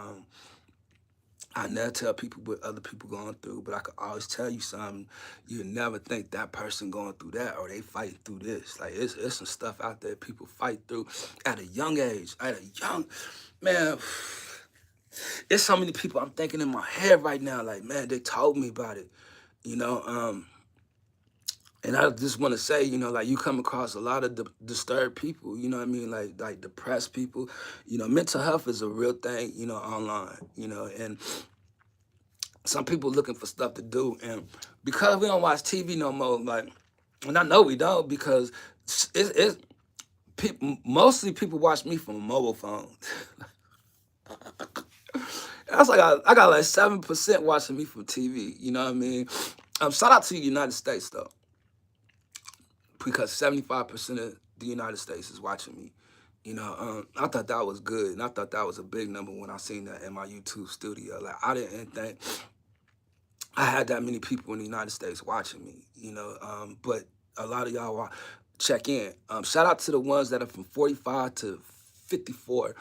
I never tell people what other people going through, but I could always tell you something. You never think that person going through that or they fighting through this. Like it's some stuff out there people fight through at a young age. At a young man, it's so many people I'm thinking in my head right now. Like man, they told me about it. You know, and I just want to say, you know, like you come across a lot of disturbed people. You know what I mean? Like depressed people. You know, mental health is a real thing. You know, online. You know, and some people looking for stuff to do, and because we don't watch TV no more, like, and I know we don't because it's people, mostly people watch me from a mobile phone. That's like I got like 7% watching me from TV. You know what I mean? Shout out to the United States though, because 75% of the United States is watching me. You know, I thought that was good, and I thought that was a big number when I seen that in my YouTube studio. Like I didn't think I had that many people in the United States watching me, you know, but a lot of y'all check in. Shout out to the ones that are from 45 to 54.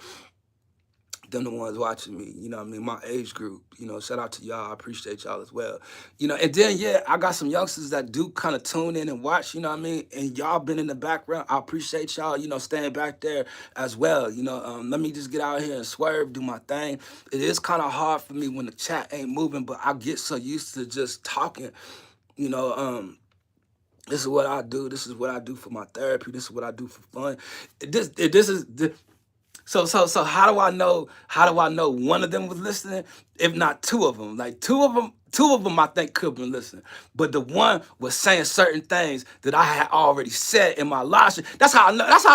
Them the ones watching me, you know what I mean, my age group, you know, shout out to y'all. I appreciate y'all as well. You know, and then, yeah, I got some youngsters that do kind of tune in and watch, you know what I mean? And y'all been in the background. I appreciate y'all, you know, staying back there as well. You know, let me just get out here and swerve, do my thing. It is kind of hard for me when the chat ain't moving, but I get so used to just talking, you know, this is what I do. This is what I do for my therapy. This is what I do for fun. This is so how do I know? How do I know one of them was listening? If not two of them, like two of them I think could have been listening, but the one was saying certain things that I had already said in my live stream. That's how I know. That's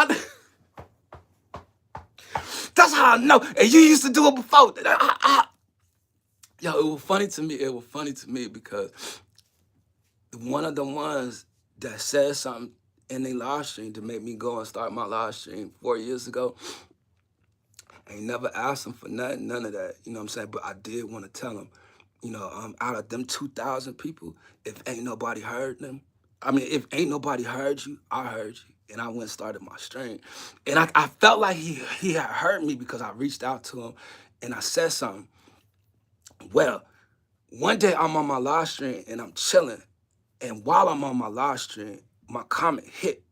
how I know. And you used to do it before. Yo, it was funny to me. It was funny to me because one of the ones that said something in their live stream to make me go and start my live stream 4 years ago. I ain't never asked them for nothing, none of that. You know what I'm saying? But I did want to tell them, you know, out of them 2,000 people, if ain't nobody heard them, I mean, if ain't nobody heard you, I heard you. And I went and started my stream. And I felt like he had heard me because I reached out to him and I said something. Well, one day I'm on my live stream and I'm chilling. And while I'm on my live stream, my comment hit.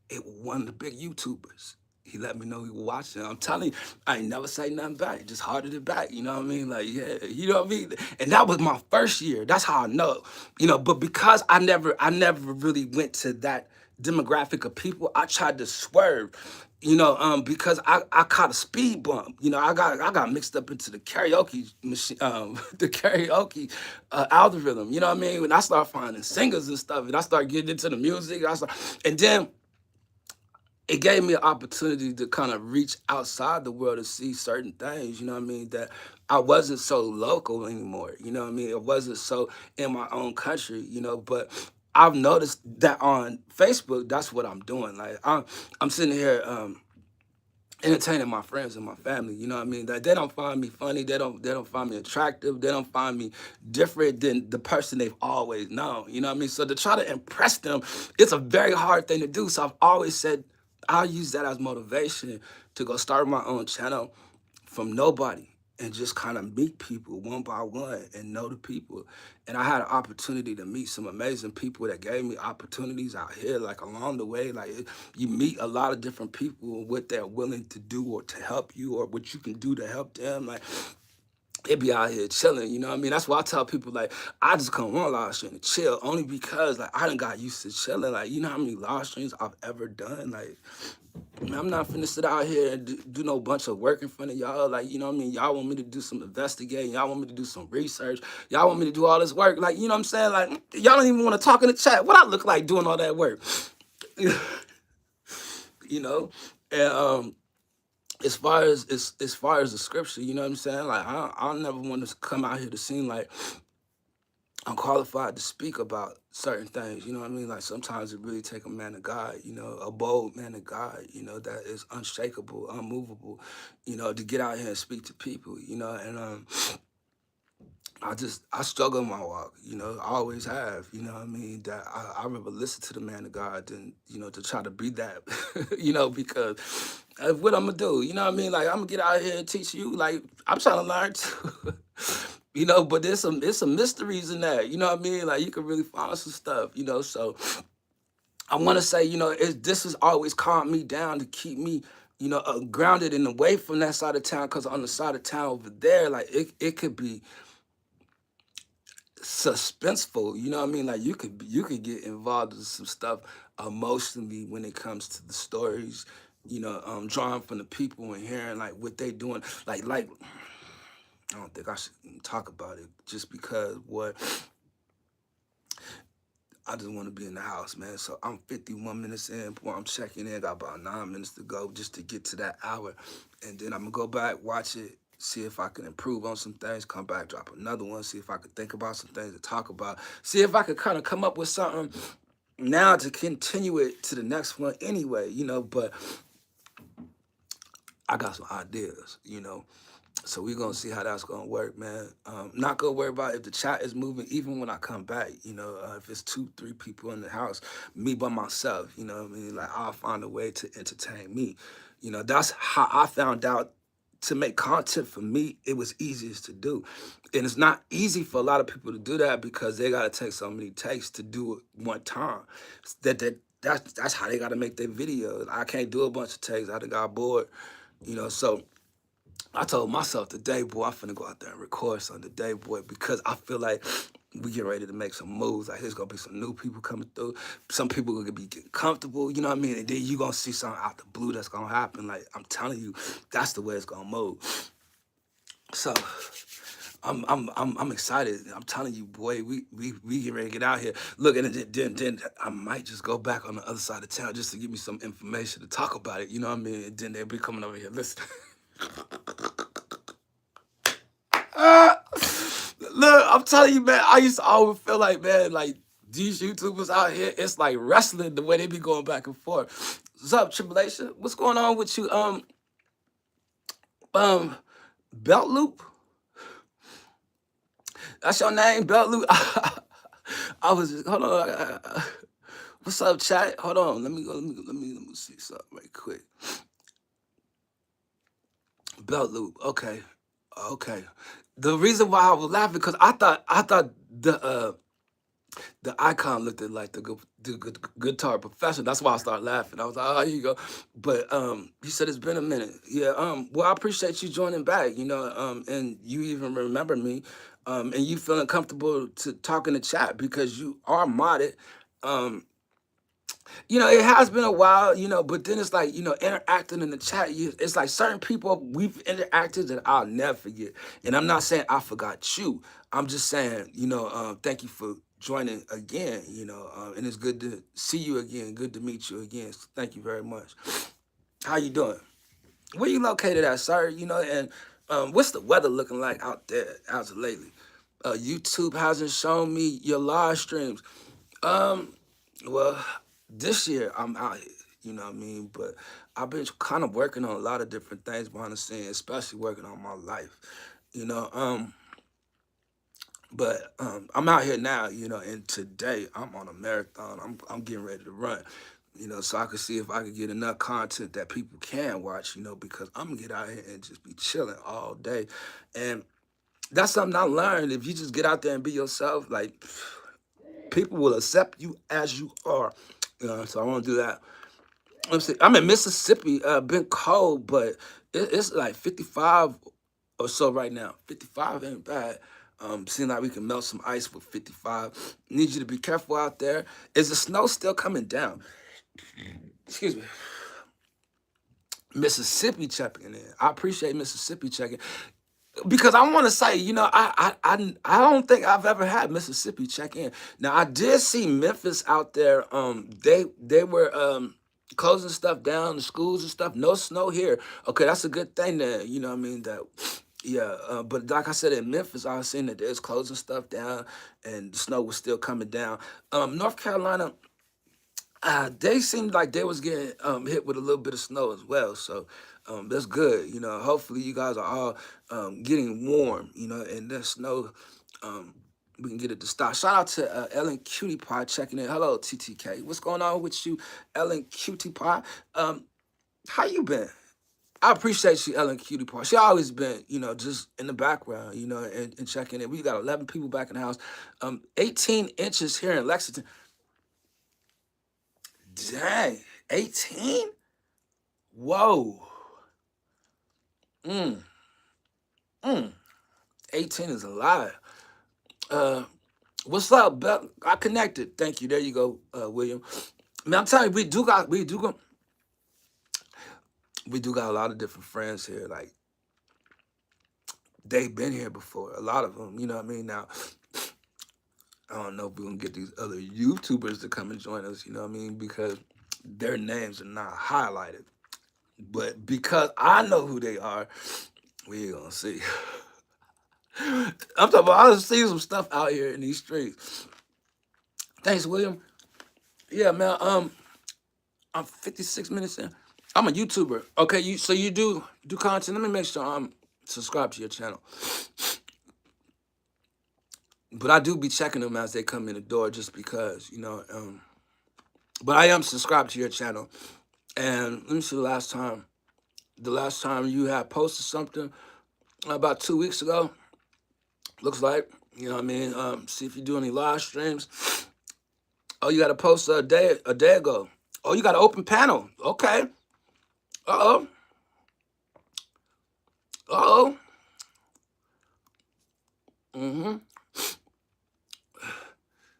It was one of the big YouTubers. He let me know he was watching. I'm telling you, I ain't never say nothing back. Just hearted it back. You know what I mean? Like, yeah, you know what I mean? And that was my first year. That's how I know. You know, but because I never really went to that demographic of people, I tried to swerve. You know, because I caught a speed bump. You know, I got mixed up into the karaoke machine, the karaoke algorithm. You know what I mean? When I started finding singers and stuff, and I started getting into the music, and then it gave me an opportunity to kind of reach outside the world to see certain things, you know what I mean, that I wasn't so local anymore, you know what I mean? It wasn't so in my own country, you know, but I've noticed that on Facebook, that's what I'm doing. Like I'm sitting here entertaining my friends and my family, you know what I mean? That they don't find me funny, they don't find me attractive, they don't find me different than the person they've always known, you know what I mean? So to try to impress them, it's a very hard thing to do. So I've always said I'll use that as motivation to go start my own channel from nobody and just kind of meet people one by one and know the people. And I had an opportunity to meet some amazing people that gave me opportunities out here, like along the way. Like you meet a lot of different people and what they're willing to do or to help you or what you can do to help them. Like they be out here chilling, you know what I mean? That's why I tell people, like, I just come on live stream to chill, only because, like, I done got used to chilling. Like, you know how many live streams I've ever done? Like, Man, I'm not finna sit out here and do no bunch of work in front of y'all. Like, you know what I mean? Y'all want me to do some investigating. Y'all want me to do some research. Y'all want me to do all this work. Like, you know what I'm saying? Like, y'all don't even want to talk in the chat. What I look like doing all that work? You know? And as far as the scripture, you know what I'm saying? Like, I never want to come out here to seem like I'm qualified to speak about certain things. You know what I mean? Like sometimes it really take a man of God, you know, a bold man of God, you know, that is unshakable, unmovable, you know, to get out here and speak to people, you know, and I struggle in my walk, you know, I always have, you know what I mean? That I remember listen to the man of God and, you know, to try to be that, you know, because what I'm gonna do, you know what I mean? Like I'm gonna get out here and teach you, like I'm trying to learn too. You know, but there's some mysteries in that, you know what I mean? Like you can really find some stuff, you know. So I want to say, you know, this has always calmed me down to keep me, you know, grounded and away from that side of town. Because on the side of town over there, like it could be suspenseful. You know what I mean? Like you could get involved in some stuff emotionally when it comes to the stories. You know, drawing from the people and hearing like what they doing. Like I don't think I should even talk about it just because what I just want to be in the house, man. So I'm 51 minutes in. Boy, I'm checking in. Got about 9 minutes to go just to get to that hour. And then I'm going to go back, watch it, see if I can improve on some things, come back, drop another one, see if I could think about some things to talk about, see if I could kind of come up with something now to continue it to the next one anyway, you know. But I got some ideas, you know. So we're gonna see how that's gonna work, man. Not gonna worry about if the chat is moving, even when I come back. You know, if it's 2, 3 people in the house, me by myself. You know what I mean? Like I'll find a way to entertain me. You know, that's how I found out to make content for me. It was easiest to do, and it's not easy for a lot of people to do that because they gotta take so many takes to do it one time. That's how they gotta make their videos. I can't do a bunch of takes. I done got bored. You know, so I told myself today, boy, I'm finna go out there and record something today, boy, because I feel like we getting ready to make some moves. Like there's gonna be some new people coming through. Some people gonna be getting comfortable, you know what I mean? And then you gonna see something out the blue that's gonna happen. Like I'm telling you, that's the way it's gonna move. So I'm excited. I'm telling you, boy, we get ready to get out here. Look, and then I might just go back on the other side of town just to give me some information to talk about it. You know what I mean? And then they'll be coming over here listening. Look, I'm telling you, man, I used to always feel like, man, like these YouTubers out here, it's like wrestling the way they be going back and forth. What's up, Tribulation? What's going on with you? Um, Belt Loop? That's your name, Belt Loop? I was just, hold on. What's up, chat? Hold on. Let me go. Let me see something right quick. Belt Loop. Okay. Okay. The reason why I was laughing because I thought the icon looked at like the guitar professional. That's why I started laughing. I was like, oh, here you go. But you said it's been a minute. Yeah. Well, I appreciate you joining back. You know, and you even remember me, and you feeling comfortable to talk in the chat because you are modded. Um, you know, it has been a while, you know, but then it's like, you know, interacting in the chat, it's like certain people we've interacted that I'll never forget. And I'm not saying I forgot you. I'm just saying, you know, thank you for joining again, you know, and it's good to see you again. Good to meet you again. So thank you very much. How you doing? Where you located at, sir? You know, and what's the weather looking like out there as of lately? YouTube hasn't shown me your live streams. Um, well, this year I'm out here, you know what I mean? But I've been kind of working on a lot of different things behind the scenes, especially working on my life, you know. But I'm out here now, you know, and today I'm on a marathon. I'm getting ready to run, you know, so I could see if I could get enough content that people can watch, you know, because I'm gonna get out here and just be chilling all day. And that's something I learned. If you just get out there and be yourself, like people will accept you as you are. You know, so I want to do that. Let me see. I'm in Mississippi. Been cold, but it's like 55 or so right now. 55 ain't bad. Seems like we can melt some ice with 55. Need you to be careful out there. Is the snow still coming down? Excuse me. Mississippi checking in. I appreciate Mississippi checking because I want to say, I don't think I've ever had Mississippi check in. Now I did see Memphis out there. They were closing stuff down, the schools and stuff. No snow here. Okay, that's a good thing. Then you know what I mean that. Yeah, but like I said, in Memphis, I was seeing that there's closing stuff down, and the snow was still coming down. North Carolina, they seemed like they was getting hit with a little bit of snow as well. So that's good. Hopefully you guys are all getting warm. And that snow, um, we can get it to stop. Shout out to Ellen Cutie Pie checking in. Hello, TTK. What's going on with you, Ellen Cutie Pie? How you been? I appreciate you, Ellen Cutie Pie. She always been, just in the background, and checking in. We got 11 people back in the house. 18 inches here in Lexington. Dang, 18? Whoa. Mm, mm. 18 is a lot. Uh, what's up, Beth? I connected. Thank you. There you go, William. Man, I'm telling you, we do got a lot of different friends here. Like they've been here before. A lot of them. You know what I mean? Now, I don't know if we're gonna get these other YouTubers to come and join us. You know what I mean? Because their names are not highlighted. But because I know who they are, we gonna see. I'm talking about I see some stuff out here in these streets. Thanks, William. Yeah, man. I'm 56 minutes in. I'm a YouTuber. Okay, you do content. Let me make sure I'm subscribed to your channel. But I do be checking them as they come in the door, just because, But I am subscribed to your channel. And let me see the last time. The last time you had posted something about 2 weeks ago. Looks like, you know what I mean? See if you do any live streams. Oh, you got to post a day ago. Oh, you got an open panel. Okay. Uh-oh. Uh-oh. Mm-hmm.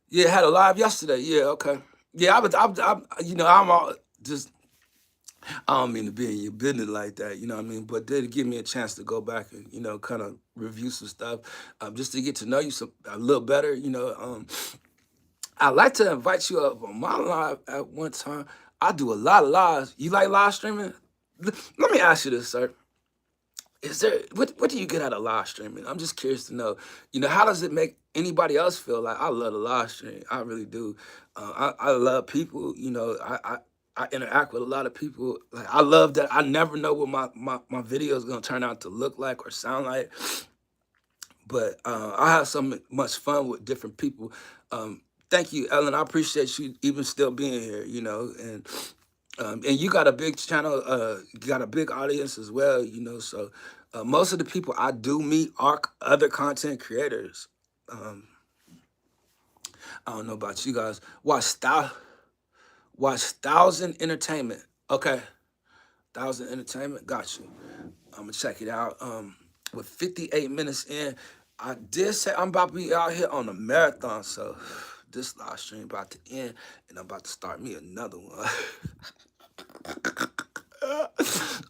Yeah, had a live yesterday. Yeah, okay. Yeah, I'm all just, I don't mean to be in your business like that, you know what I mean? But did give me a chance to go back and, kind of review some stuff, just to get to know you a little better, I like to invite you up on my live at one time. I do a lot of lives. You like live streaming? Let me ask you this, sir. Is there what do you get out of live streaming? I'm just curious to know. How does it make anybody else feel? Like I love the live stream. I really do. I love people. I interact with a lot of people. Like I love that. I never know what my video is gonna turn out to look like or sound like. But I have so much fun with different people. Thank you, Ellen. I appreciate you even still being here. And you got a big channel. You got a big audience as well. So most of the people I do meet are other content creators. Um, I don't know about you guys. Watch Thousand Entertainment. Okay, Thousand Entertainment. Got you. I'm gonna check it out. With 58 minutes in, I did say I'm about to be out here on a marathon, so this live stream about to end, and I'm about to start me another one.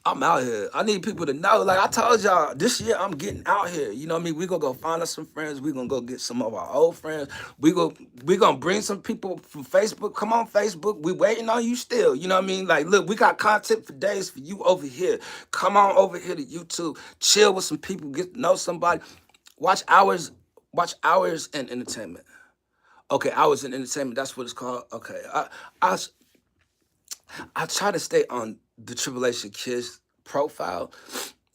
I'm out here. I need people to know. Like I told y'all, this year I'm getting out here. You know what I mean? We gonna go find us some friends. We gonna go get some of our old friends. We gonna bring some people from Facebook. Come on, Facebook. We waiting on you still. You know what I mean? Like, look, we got content for days for you over here. Come on over here to YouTube. Chill with some people. Get to know somebody. Watch hours. Watch hours and entertainment. Okay, hours and entertainment. That's what it's called. Okay, I I try to stay on the Tribulation Kidz profile,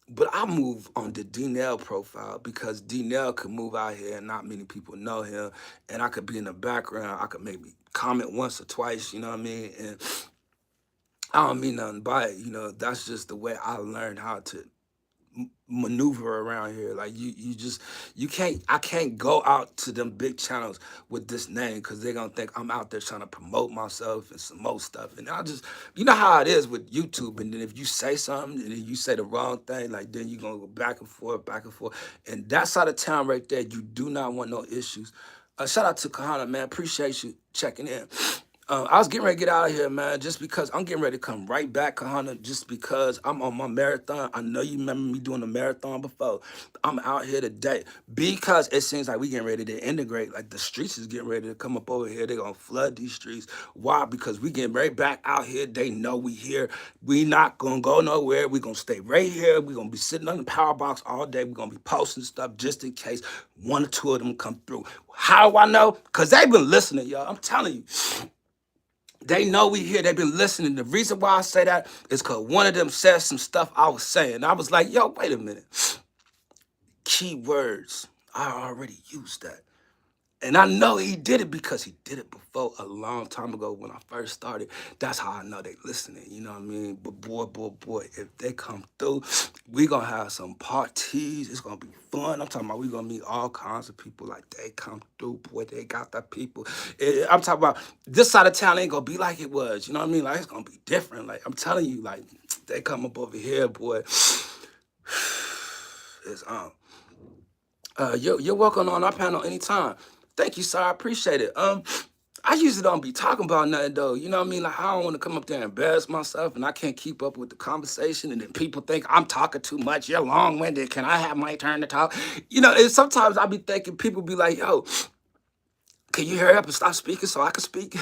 but I move on the D-Nell profile because D-Nell could move out here and not many people know him. And I could be in the background. I could maybe comment once or twice, you know what I mean? And I don't mean nothing by it. That's just the way I learned how to maneuver around here. Like you can't, I can't go out to them big channels with this name because they're gonna think I'm out there trying to promote myself and some more stuff. And I just, you know how it is with YouTube. And then if you say something and then you say the wrong thing, like then you're gonna go back and forth, back and forth. And that side of town right there, you do not want no issues. Shout out to Kahana, man. Appreciate you checking in. I was getting ready to get out of here, man, just because I'm getting ready to come right back, Kahana, just because I'm on my marathon. I know you remember me doing a marathon before. I'm out here today because it seems like we getting ready to integrate. Like the streets is getting ready to come up over here. They're going to flood these streets. Why? Because we getting right back out here. They know we here. We not going to go nowhere. We going to stay right here. We going to be sitting on the power box all day. We going to be posting stuff just in case one or two of them come through. How do I know? Because they've been listening, y'all. I'm telling you. They know we here. They've been listening. The reason why I say that is because one of them said some stuff I was saying. I was like, yo, wait a minute. Keywords. I already used that. And I know he did it because he did it before a long time ago when I first started. That's how I know they listening, you know what I mean? But boy, if they come through, we gonna have some parties. It's gonna be fun. I'm talking about we gonna meet all kinds of people. Like they come through, boy, they got the people. I'm talking about this side of town ain't gonna be like it was, you know what I mean? Like it's gonna be different. Like I'm telling you, like they come up over here, boy. It's you're welcome on our panel anytime. Thank you, sir. I appreciate it. I usually don't be talking about nothing though. You know what I mean? Like I don't want to come up there and embarrass myself, and I can't keep up with the conversation, and then people think I'm talking too much. You're long-winded. Can I have my turn to talk? You know, and sometimes I be thinking people be like, "Yo, can you hurry up and stop speaking so I can speak?"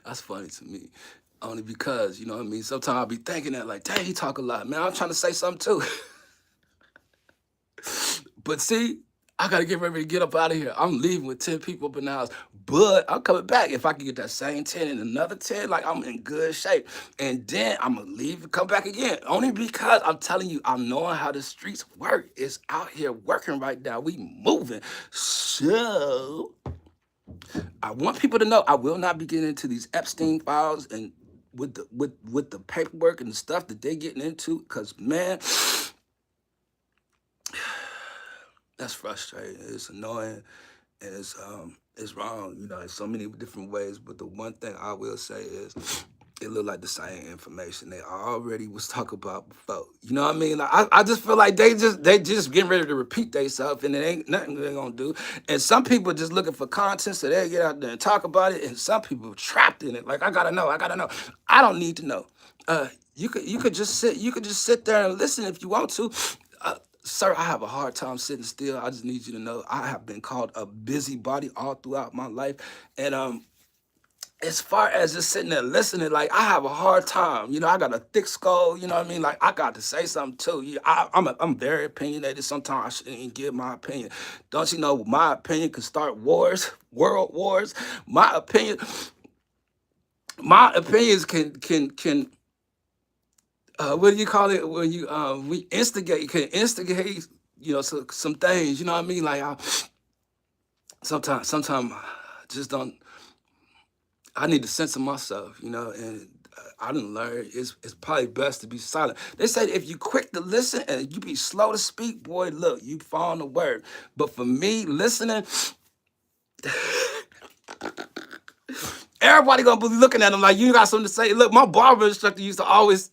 That's funny to me. Only because, you know what I mean? Sometimes I be thinking that like, dang, he talk a lot. Man, I'm trying to say something too. But see, I gotta get ready to get up out of here. I'm leaving with 10 people up in the house. But I'm coming back. If I can get that same 10 and another 10, like I'm in good shape. And then I'm gonna leave and come back again. Only because I'm telling you, I'm knowing how the streets work. It's out here working right now. We moving. So I want people to know I will not be getting into these Epstein files and with the paperwork and the stuff that they're getting into, because man, that's frustrating. It's annoying, and it's wrong. You know, in so many different ways. But the one thing I will say is, it looked like the same information they already was talking about before. You know what I mean? Like I just feel like they just getting ready to repeat themselves, and it ain't nothing they're gonna do. And some people just looking for content, so they get out there and talk about it. And some people trapped in it. Like I gotta know. I don't need to know. You could just sit there and listen if you want to. Sir, I have a hard time sitting still. I just need you to know I have been called a busybody all throughout my life. And as far as just sitting there listening, like I have a hard time. You know, I got a thick skull. You know what I mean? Like I got to say something too. I'm very opinionated. Sometimes I shouldn't even give my opinion. Don't you know? My opinion can start wars, world wars. My opinions can. What do you call it when you we instigate? Can instigate. You know, some things. You know what I mean? Like sometimes I just don't. I need to censor myself, you know, and I didn't learn. It's probably best to be silent. They said if you quick to listen and you be slow to speak, boy, look, you fall on the word. But for me, listening, everybody gonna be looking at him like you got something to say. Look, my barber instructor used to always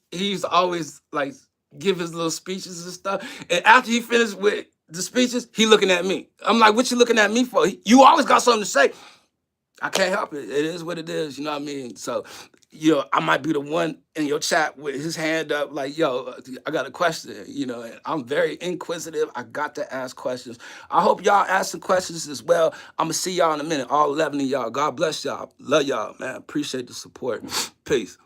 like give his little speeches and stuff. And after he finished with the speeches, he looking at me. I'm like, what you looking at me for? You always got something to say. I can't help it. It is what it is. You know what I mean? So, you know, I might be the one in your chat with his hand up, like, yo, I got a question. You know, and I'm very inquisitive. I got to ask questions. I hope y'all ask some questions as well. I'm going to see y'all in a minute. All 11 of y'all. God bless y'all. Love y'all, man. Appreciate the support. Peace.